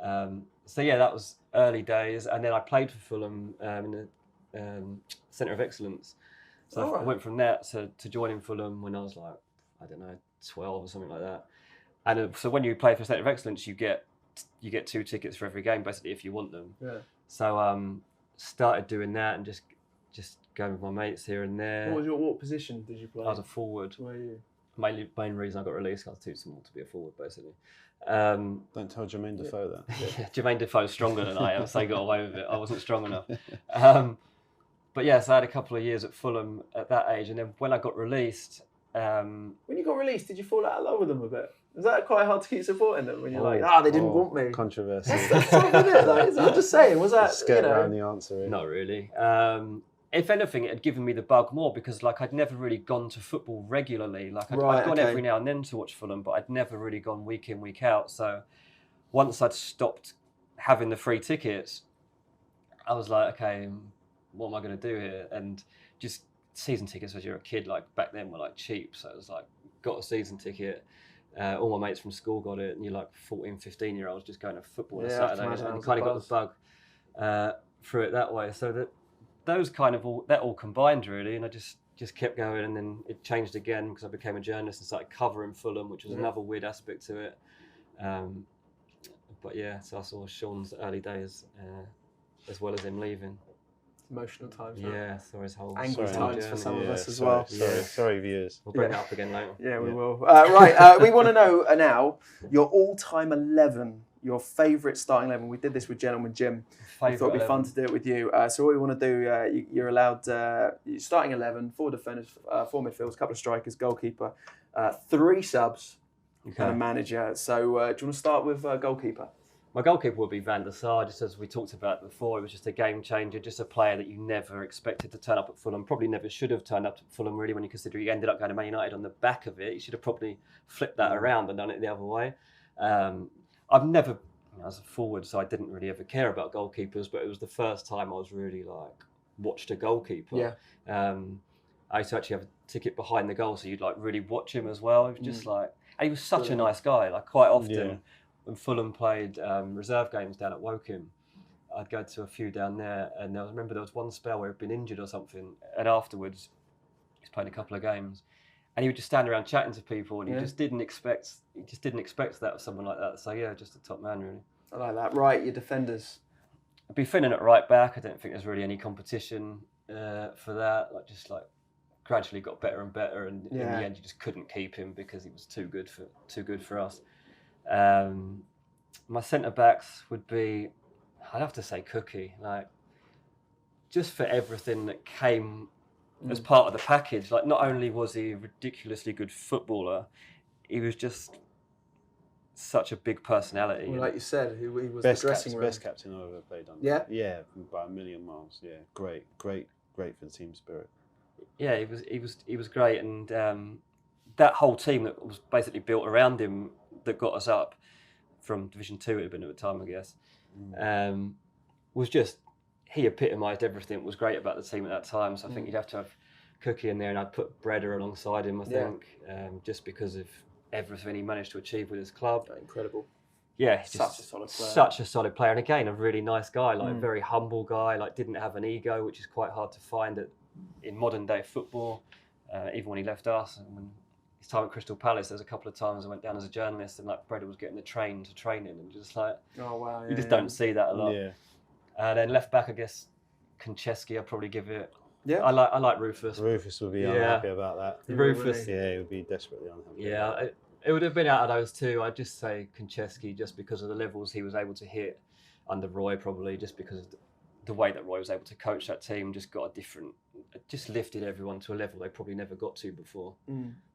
That was early days, and then I played for Fulham in the Centre of Excellence. So I went from that to joining Fulham when I was like, I don't know, 12 or something like that. And so when you play for Centre of Excellence, you get 2 tickets for every game, basically, if you want them. Yeah. So started doing that and just going with my mates here and there. What position did you play? I was a forward. Where are you? Main reason I got released, I was too small to be a forward, basically. Don't tell Jermaine Defoe that. Yeah, Jermaine Defoe's stronger than I am, so he got away with it. I wasn't strong enough. So I had a couple of years at Fulham at that age, and then when I got released, When you got released, did you fall out of love with them a bit? Is that quite hard to keep supporting them when you're they didn't want me? Controversy. That's tough, isn't it? Like, I'm just saying, was that... Skirt around the answer, really. Not really. If anything, it had given me the bug more because I'd never really gone to football regularly. I'd gone every now and then to watch Fulham, but I'd never really gone week in, week out. So once I'd stopped having the free tickets, I was like, okay, what am I going to do here? And just season tickets as you're a kid, back then were cheap. So it was got a season ticket. All my mates from school got it, and you're 14, 15-year-olds just going to football on a Saturday, and you kind of got the bug through it that way. So those kind of all combined really, and I just kept going, and then it changed again because I became a journalist and started covering Fulham, which was another weird aspect to it. But yeah, so I saw Sean's early days as well as him leaving. Emotional times. Yeah, saw his whole angry times for some of us as well. Sorry, sorry, viewers. We'll bring it up again later. Yeah, we will. Right, we want to know now your all-time 11, your favourite starting 11. We did this with Gentleman Jim. I thought it'd be fun to do it with you. So what we want to do, you're allowed starting 11, 4 defenders, 4 midfielders, couple of strikers, goalkeeper, 3 subs, and a manager. So do you want to start with goalkeeper? My goalkeeper would be Van der Sar, just as we talked about before. It was just a game changer, just a player that you never expected to turn up at Fulham. Probably never should have turned up at Fulham, really, when you consider he ended up going to Man United on the back of it. He should have probably flipped that around and done it the other way. I've never, I was a forward, so I didn't really ever care about goalkeepers, but it was the first time I was really watched a goalkeeper. Yeah. I used to actually have a ticket behind the goal, so you'd really watch him as well. It was just and he was such a nice guy. Quite often, when Fulham played reserve games down at Woking, I'd go to a few down there, and I remember there was one spell where he'd been injured or something, and afterwards he's played a couple of games, and he would just stand around chatting to people, and he just didn't expect that of someone like that. So yeah, just a top man really. I like that. Right, your defenders. I'd be Finnan at right back. I don't think there's really any competition for that. Gradually got better and better, and in the end you just couldn't keep him because he was too good for us. My centre backs would be, I'd have to say Cookie, just for everything that came as part of the package. Not only was he a ridiculously good footballer, he was just such a big personality. Well, like you said, he was best the dressing room. Best captain I've ever played under. Yeah? Yeah, by a million miles. Yeah, great for the team spirit. Yeah, he was great, and that whole team that was basically built around him that got us up from Division 2, it had been at the time, I guess, was just, he epitomised everything that was great about the team at that time. So I think you'd have to have Cookie in there, and I'd put Breda alongside him, I think, just because of everything he managed to achieve with his club. Incredible. Yeah, such a solid player. Such a solid player, and again, a really nice guy, a very humble guy, didn't have an ego, which is quite hard to find in modern day football, even when he left us. And when his time at Crystal Palace, there's a couple of times I went down as a journalist, and Breda was getting the train to training, and just oh wow, you just don't see that a lot. Yeah. And then left back, I guess Konchesky, I'd probably give it. Yeah, I like Rufus. Rufus would be unhappy about that. Rufus, he would be desperately unhappy. Yeah, it would have been out of those two. I'd just say Konchesky, just because of the levels he was able to hit under Roy, probably just because of the way that Roy was able to coach that team. Just lifted everyone to a level they probably never got to before.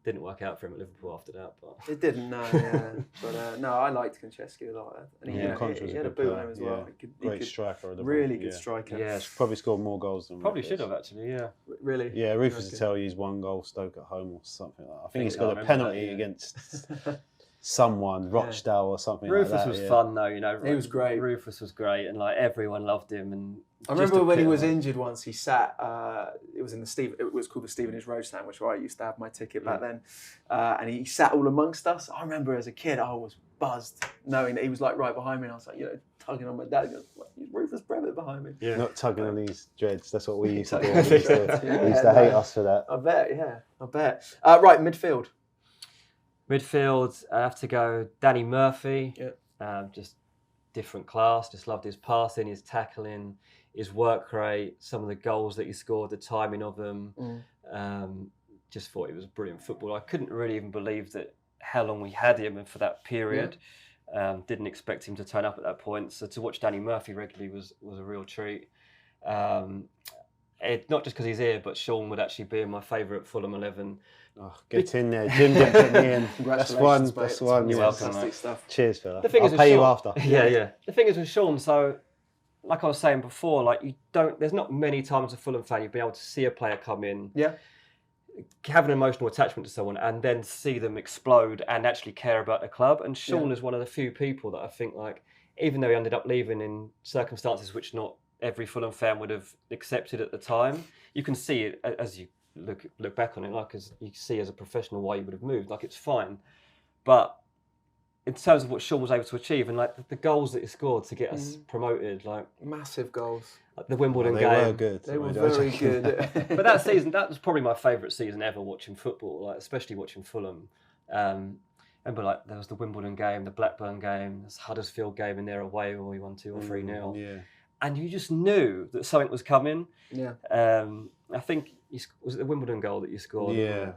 Didn't work out for him at Liverpool after that, but it didn't. No, yeah. But no, I liked Konchesky a lot, and he had a boot on him as well. Great striker, really good striker. Yeah, probably scored more goals than probably Rufus. should have actually. Yeah, really. Yeah, Rufus will tell you he's 1 goal Stoke at home or something like that. I think he's got a penalty against someone, Rochdale or something Rufus like that. Was fun though, he was great. Rufus was great, and everyone loved him. And I remember when he was injured once, he sat. It was called the Stevenage Road Sandwich, where I used to have my ticket back then, and he sat all amongst us. I remember as a kid, I was buzzed knowing that he was right behind me, and I was tugging on my dad. Rufus Brevitt behind me. Yeah. Not tugging on these dreads. That's what we used to do. He used to hate us for that. I bet. Yeah, I bet. Right, midfield. Midfield, I have to go Danny Murphy. Yeah. Just different class. Just loved his passing, his tackling, his work rate, some of the goals that he scored, the timing of them. Just thought he was a brilliant footballer. I couldn't really even believe how long we had him and for that period. Didn't expect him to turn up at that point. So to watch Danny Murphy regularly was a real treat. not just because he's here, but Sean would actually be in my favourite Fulham 11. Oh, get in there. Jim didn't put me in. Congratulations, That's one. You're welcome, Fantastic mate. stuff. Cheers, fella. The thing I'll is with pay you Sean- after. Yeah. The thing is with Sean, so like I was saying before, like there's not many times a Fulham fan you've been able to see a player come in, have an emotional attachment to someone, and then see them explode and actually care about the club. And Sean is one of the few people that I think, like, even though he ended up leaving in circumstances which not every Fulham fan would have accepted at the time, you can see it as you look back on it, like, as you see as a professional why you would have moved. Like, it's fine, but in terms of what Sean was able to achieve and like the goals that he scored to get us promoted, like massive goals. Like the Wimbledon they game. Were good. They were very good. But that season, that was probably my favourite season ever watching football, like especially watching Fulham. Remember, like there was the Wimbledon game, the Blackburn game, this Huddersfield game in there away where we won 2 or 3-0. Yeah. And you just knew that something was coming. Yeah. I think was it the Wimbledon goal that you scored? Yeah.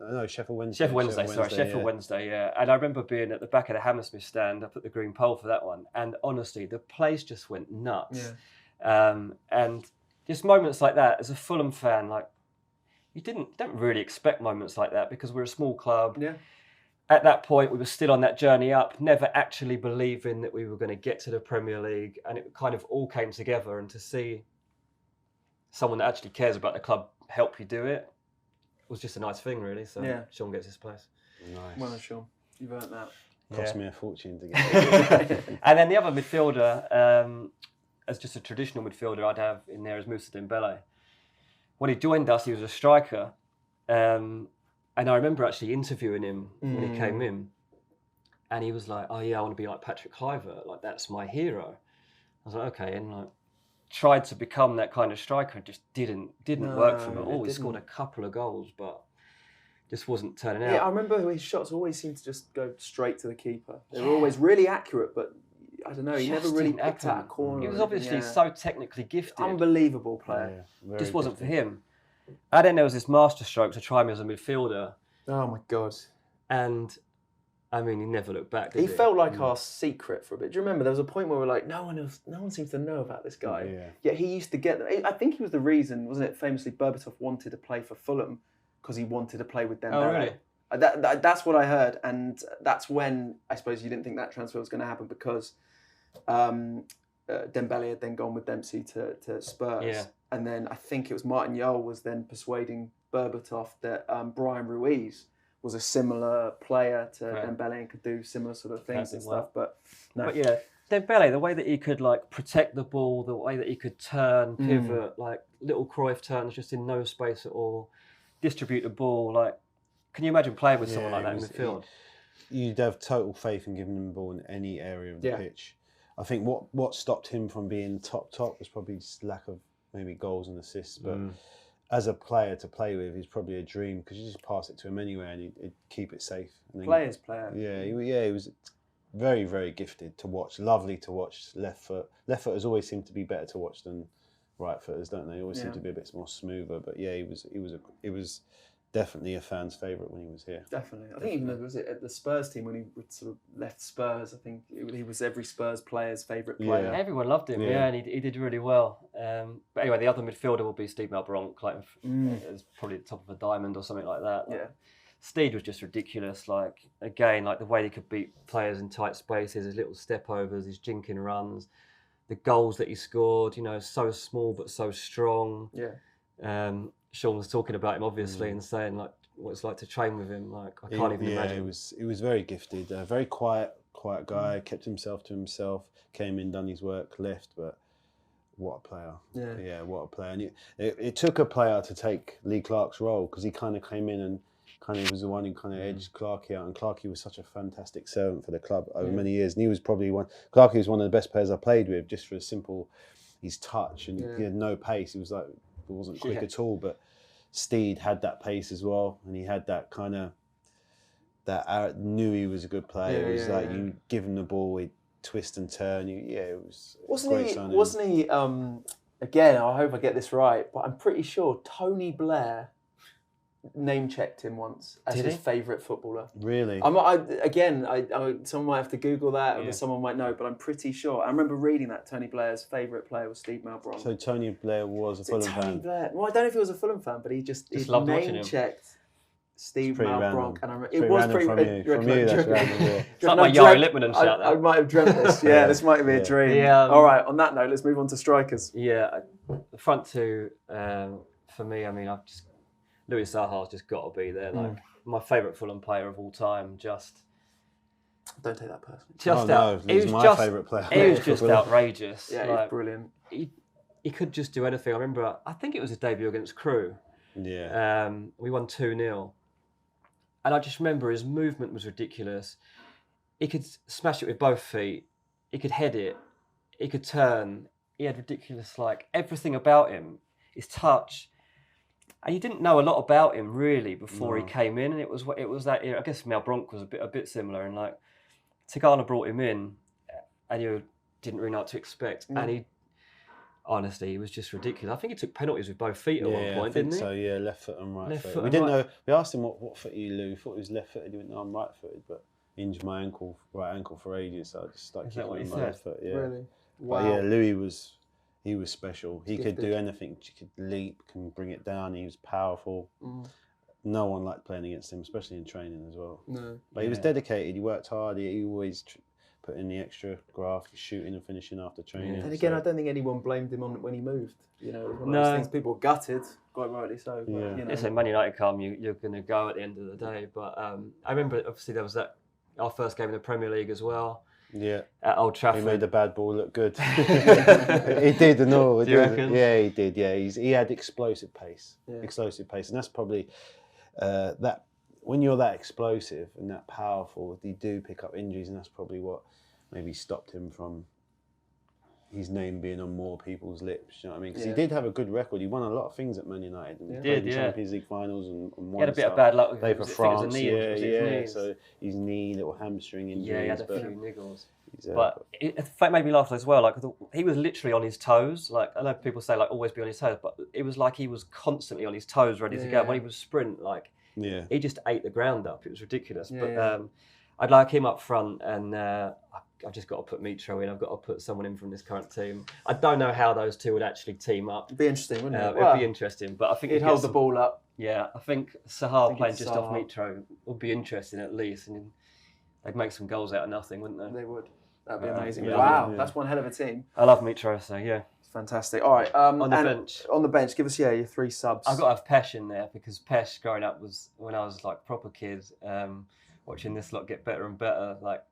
No, Sheffield Wednesday. Sheffield Wednesday, yeah. And I remember being at the back of the Hammersmith stand up at the Green Pole for that one. And honestly, the place just went nuts. Yeah. And just moments like that, as a Fulham fan, like you don't really expect moments like that because we're a small club. Yeah. At that point, we were still on that journey up, never actually believing that we were going to get to the Premier League, and it kind of all came together. And to see someone that actually cares about the club help you do it was just a nice thing, really. So Sean gets his place. Nice. Well done, Sean. You've earned that. Cost me a fortune to get. And then the other midfielder, as just a traditional midfielder, I'd have in there is Moussa Dembele. When he joined us, he was a striker. And I remember actually interviewing him when he came in, and he was like, "Oh yeah, I want to be like Patrick Kluivert, like that's my hero." I was like, "Okay," and like tried to become that kind of striker, just didn't work for him at all. He scored a couple of goals, but just wasn't turning out. Yeah, I remember his shots always seemed to just go straight to the keeper. They were always really accurate, but I don't know, he never really picked out a corner. He was obviously so technically gifted. Unbelievable player. Just wasn't for him. And then there was this masterstroke to try me as a midfielder. Oh my God. And I mean, he never looked back, did he? He felt like our secret for a bit. Do you remember there was a point where we were like, no one seems to know about this guy. Yeah. Yet he used to get them. I think he was the reason, wasn't it? Famously, Berbatov wanted to play for Fulham because he wanted to play with Dembele. Oh, really? That's what I heard, and that's when I suppose you didn't think that transfer was going to happen because Dembele had then gone with Dempsey to Spurs. Yeah. And then I think it was Martin Yole was then persuading Berbatov that Bryan Ruiz was a similar player to Dembele and could do similar sort of things and stuff. But no. But yeah, Dembele, the way that he could like protect the ball, the way that he could turn, pivot, like little Cruyff turns just in no space at all, distribute the ball. Like, can you imagine playing with someone like that in midfield? You'd have total faith in giving him the ball in any area of the pitch. I think what stopped him from being top was probably just lack of maybe goals and assists, but as a player to play with, he's probably a dream because you just pass it to him anywhere and he'd keep it safe. Player's player. Yeah, he was very, very gifted to watch. Lovely to watch. Left footers always seem to be better to watch than right footers, don't they? Always seem to be a bit more smoother. But yeah, he was definitely a fan's favourite when he was here. Definitely. I think even was it at the Spurs team when he sort of left Spurs, I think he was every Spurs player's favourite player. Yeah. Everyone loved him, and he did really well. But anyway, the other midfielder will be Steve Malbronk, like it's probably the top of a diamond or something like that. Like, Steed was just ridiculous. Like again, like the way he could beat players in tight spaces, his little step overs, his jinking runs, the goals that he scored. You know, so small but so strong. Yeah. Sean was talking about him obviously and saying like what it's like to train with him. Like I can't even imagine. He was very gifted, very quiet guy. Kept himself to himself. Came in, done his work, left. But what a player! Yeah, what a player! And it took a player to take Lee Clark's role because he kind of came in and kind of was the one who kind of edged Clarkey out. And Clarkey was such a fantastic servant for the club over many years. And he was probably Clarkey was one of the best players I played with, just for a simple his touch and he had no pace. He was like. It wasn't quick at all, but Steed had that pace as well, and he had that kind of knew he was a good player. It was like you give him the ball, he'd twist and turn. It was Wasn't he? Again, I hope I get this right, but I'm pretty sure Tony Blair name-checked him once as his favourite footballer. Really? Someone might have to Google that, or someone might know, but I'm pretty sure. I remember reading that Tony Blair's favourite player was Steve Malbranque. So Tony Blair was a Fulham fan? Blair? Well, I don't know if he was a Fulham fan, but he just name-checked Steve Malbranque. And it was pretty random from you. That's random, yeah. It's like my Yari Lippmann shout I might have dreamt this. Yeah, this might be a dream. All right, on that note, let's move on to strikers. Yeah, the front two, for me, I mean, Louis Saha's just got to be there. Like my favourite Fulham player of all time. Just don't take that personally. He's my favourite player. He was just outrageous. Yeah, like, he's brilliant. He could just do anything. I remember, I think it was his debut against Cruyff. Yeah. We won 2-0. And I just remember his movement was ridiculous. He could smash it with both feet. He could head it. He could turn. He had ridiculous, like, everything about him. His touch. And you didn't know a lot about him, really, before he came in. And it was that era. I guess Malbranque was a bit similar. And, like, Tigana brought him in, and you didn't really know what to expect. And he was just ridiculous. I think he took penalties with both feet at one point, didn't he? So, yeah, left foot and right foot. We didn't know. We asked him what foot you, Lou. We thought he was left footed. He went, no, I'm right footed, but I injured my right ankle for ages, so I just started kicking with my left foot. Yeah. Really? Wow. But yeah, Louis was special. He could do anything. He could leap, can bring it down. He was powerful. No one liked playing against him, especially in training as well. No. But he was dedicated. He worked hard. He always put in the extra graft, shooting and finishing after training. And again, I don't think anyone blamed him on when he moved. You know, one of those things people were gutted, quite rightly so. But, you know. It's a Man United come, you're going to go at the end of the day. But I remember, obviously, there was our first game in the Premier League as well. Yeah. At Old Trafford. He made the bad ball look good. He did and all. Do you reckon? Yeah, he did. Yeah, he had explosive pace. And that's probably that. When you're that explosive and that powerful, you do pick up injuries, and that's probably what maybe stopped him from his name being on more people's lips. You know what I mean? Because he did have a good record. He won a lot of things at Man United. And he did, the Champions League finals and won. He had a bit of bad luck with played for France. His knee. So his knee, little hamstring injuries. Yeah, he had a few niggles. But it made me laugh as well. Like he was literally on his toes. Like I know people say like always be on his toes, but it was like he was constantly on his toes, ready to go. When he would sprint, like he just ate the ground up. It was ridiculous. I'd like him up front, and I've just got to put Mitro in. I've got to put someone in from this current team. I don't know how those two would actually team up. It'd be interesting, wouldn't it? It'd be interesting, but I think he'd hold the ball up. Yeah, I think Saha playing just off Mitro would be interesting at least, and they'd make some goals out of nothing, wouldn't they? They would. That'd be amazing. Wow, that's one hell of a team. I love Mitro, so yeah. It's fantastic. All right. On the bench. On the bench, give us your three subs. I've got to have Pesh in there because Pesh growing up was when I was like proper kid, watching this lot get better and better. Like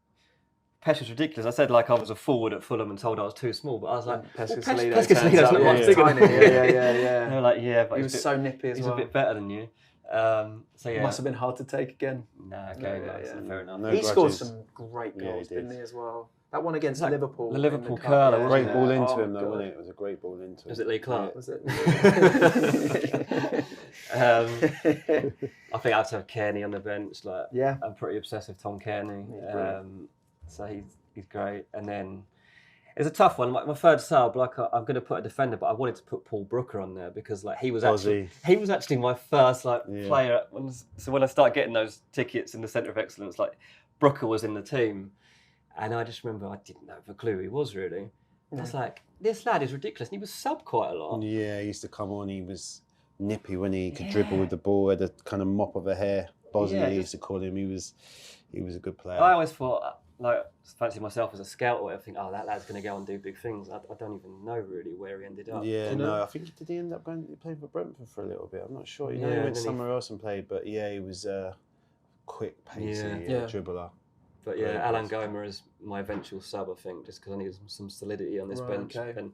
Pesh was ridiculous. I said like I was a forward at Fulham and told I was too small, but I was like, Pescasolido's not much bigger than me. Yeah. They were like, yeah, but he was so nippy as well. He's a bit better than you. So yeah. Must have been hard to take again. Nah, fair enough. He scored some great goals, didn't he, as well? That one against Liverpool. The Liverpool curler. Great ball into him, though, wasn't it? It was a great ball into him. Was it Lee Clark? Was it? I think I have to have Kearney on the bench. Like, I'm pretty obsessed with Tom Kearney. So he's great. And then it's a tough one. My third sub, like I'm going to put a defender, but I wanted to put Paul Brooker on there because like he was actually my first player. So when I started getting those tickets in the Centre of Excellence, like Brooker was in the team. And I just remember I didn't have a clue who he was really. I was like, this lad is ridiculous. And he was sub quite a lot. Yeah, he used to come on. He was nippy when he could dribble with the ball, had a kind of mop of a hair. Bosley used to call him. He was a good player. I always thought, like, fancy myself as a scout or whatever. I think, that lad's going to go and do big things. I don't even know really where he ended up. Yeah, no, I think did he end up playing for Brentford for a little bit? I'm not sure. He went somewhere else and played, but yeah, he was quick, pacey dribbler. But yeah, Alan Goma is my eventual sub, I think, just because I needed some solidity on this bench. Okay. And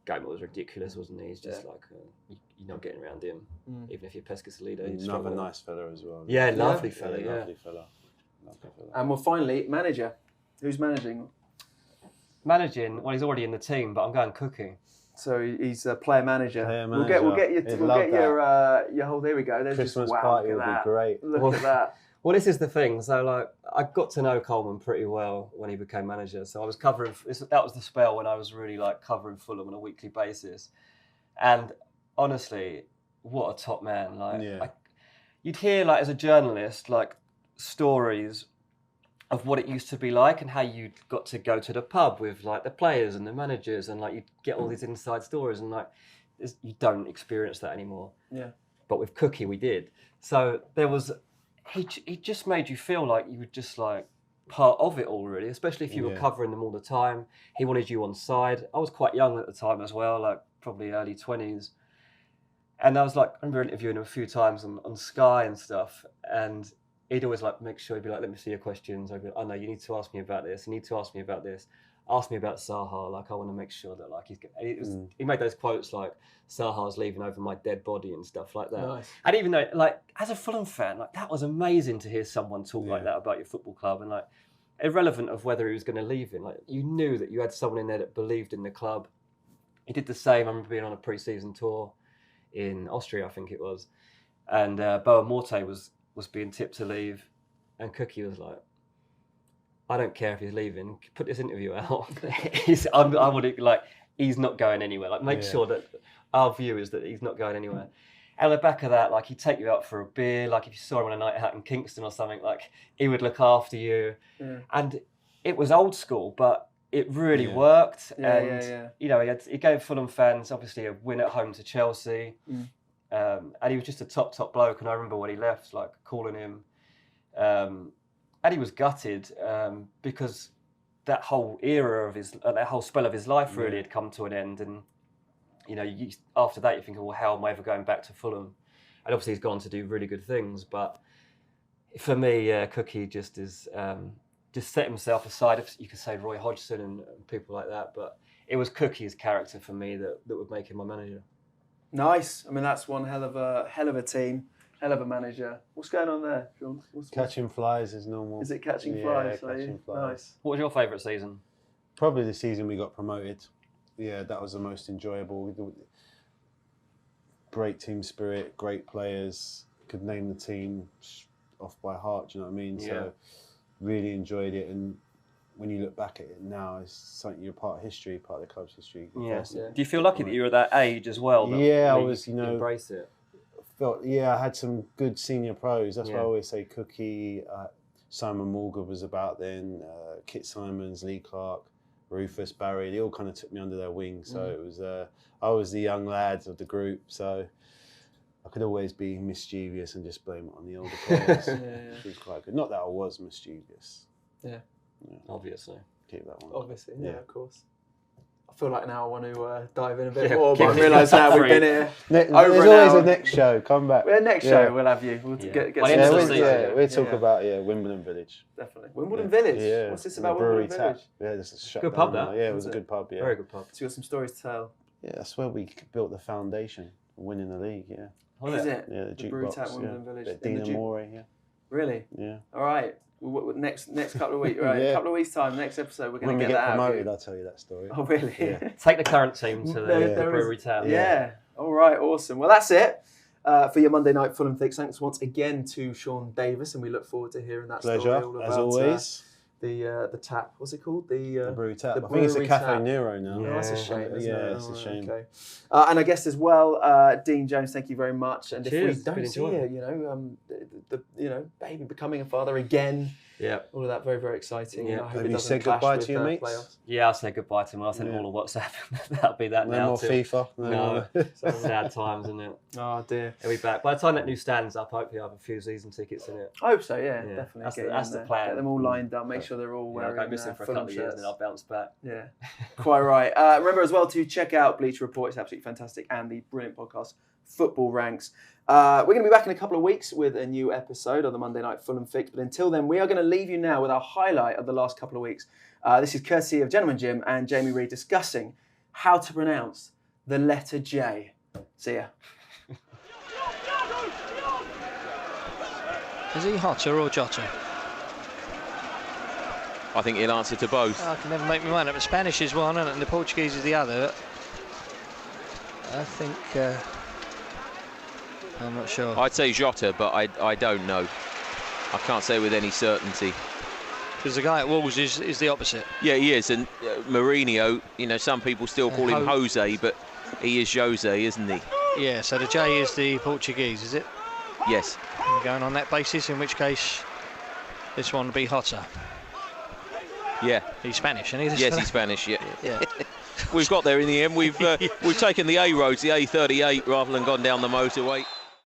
Goma was ridiculous, wasn't he? He's just like, you're not getting around him, even if you're Pescasolido. Another nice fella as well. Yeah, lovely fella. Lovely fella. And well, finally, manager. Who's managing? Managing? Well, he's already in the team, but I'm going Cookie. So he's a player manager. We'll get your whole. There we go. There's Christmas just, party would be great. Look at that. Well, this is the thing. So, like, I got to know Coleman pretty well when he became manager. So I was covering. That was the spell when I was really like covering Fulham on a weekly basis. And honestly, what a top man! Like, you'd hear like as a journalist like stories of what it used to be like and how you got to go to the pub with like the players and the managers, and like you get all these inside stories, and like you don't experience that anymore. Yeah. But with Cookie, we did. So there was, he just made you feel like you were just like part of it all, really, especially if you were covering them all the time. He wanted you on side. I was quite young at the time as well, like probably early 20s. And I was like, I remember interviewing him a few times on Sky and stuff, and he'd always like make sure he'd be like, let me see your questions. I'd be like, oh no, you need to ask me about this. You need to ask me about this. Ask me about Saha. Like, I want to make sure that like he made those quotes like Saha's leaving over my dead body and stuff like that. Nice. And even though like as a Fulham fan, like that was amazing to hear someone talk like that about your football club, and like irrelevant of whether he was going to leave it. Like you knew that you had someone in there that believed in the club. He did the same. I remember being on a pre-season tour in Austria, I think it was, and Boa Morte was being tipped to leave, and Cookie was like, I don't care if he's leaving. Put this interview out. I would like, he's not going anywhere. Like, make sure that our view is that he's not going anywhere. And on the back of that, like, he'd take you out for a beer. Like, if you saw him on a night out in Kingston or something, like, he would look after you. Yeah. And it was old school, but it really worked. You know, he gave Fulham fans obviously a win at home to Chelsea. And he was just a top bloke. And I remember when he left, like, calling him. And he was gutted because that whole era of that whole spell of his life really had come to an end. And, you know, after that, you're thinking, well, how am I ever going back to Fulham? And obviously he's gone to do really good things. But for me, Cookie just set himself aside. You could say Roy Hodgson and people like that. But it was Cookie's character for me that would make him my manager. Nice. I mean, that's one hell of a team. Hell of a manager. What's going on there, Sean? Catching flies is normal. Is it catching flies? Catching flies. Nice. What was your favourite season? Probably the season we got promoted. Yeah, that was the most enjoyable. Great team spirit, great players. Could name the team off by heart. Do you know what I mean? Yeah. So really enjoyed it. And when you look back at it now, it's something you're part of history, part of the club's history. Yeah. Do you feel lucky that you were at that age as well? Yeah, I was. You know, embrace it. I had some good senior pros. That's why I always say Cookie, Simon Morgan was about then, Kit Simons, Lee Clark, Rufus, Barry. They all kind of took me under their wing. So it was, I was the young lads of the group. So I could always be mischievous and just blame it on the older players. Which was quite good. Not that I was mischievous. Yeah. Obviously. Keep that one. Obviously, of course. I feel like now I want to dive in a bit more, but I realise now we've been here. There's always a next show. Come back. Next show we'll have you. We'll get we'll talk about Wimbledon Village. Definitely. Wimbledon Village? Yeah. What's this about Wimbledon Village? Yeah, this is shut good pub, that. Yeah, it was a good pub, Very good pub. So you got some stories to tell? Yeah, that's where we built the foundation for winning the league, Is it? Yeah, the jukebox, Wimbledon Village. Dina Moore, Really? Yeah. All right. Next couple of weeks, right? A couple of weeks' time, next episode, we're going to get that promoted, I'll tell you that story. Oh, really? Yeah. Take the current team to the Brewery Town. Yeah. All right, awesome. Well, that's it for your Monday Night Fulham Fix. Thanks once again to Sean Davis, and we look forward to hearing that story all about, as always. The tap, what's it called? The Brewery Tap. I think it's a Cafe Nero now. Yeah, that's a shame, isn't it? It's a shame. Okay. And I guess as well, Dean Jones, thank you very much. And cheers. If we don't see you, baby becoming a father again. Yeah. All of that very, very exciting. Yeah. Have you said goodbye to your mates? Playoffs. Yeah, I'll say goodbye to them. I'll send them all a WhatsApp. That'll be that now. No more FIFA. No. Sad times, isn't it? Oh, dear. He'll be back. By the time that new stand's up, hopefully I'll have a few season tickets in it. I hope so, definitely. That's the plan. Get them all lined up. Make sure they're all wearing I'll go missing for a couple of years and then I'll bounce back. Yeah, quite right. Remember as well to check out Bleacher Report. It's absolutely fantastic. And the brilliant podcast, Football Ranks. We're going to be back in a couple of weeks with a new episode of the Monday Night Fulham Fix. But until then, we are going to leave you now with our highlight of the last couple of weeks. This is courtesy of Gentleman Jim and Jamie Reid discussing how to pronounce the letter J. See ya. Is he Hotter or Jota? I think he'll answer to both. I can never make my mind up. The Spanish is one and the Portuguese is the other. I think... I'm not sure. I'd say Jota, but I don't know. I can't say with any certainty. Because the guy at Wolves is the opposite. Yeah, he is. And Mourinho, some people still call him Jose, but he is Jose, isn't he? Yeah, so the J is the Portuguese, is it? Yes. Going on that basis, in which case this one will be hotter. Yeah. He's Spanish, isn't he? Yes, he's Spanish, yeah. Yeah. We've got there in the end. We've taken the A roads, the A38, rather than gone down the motorway.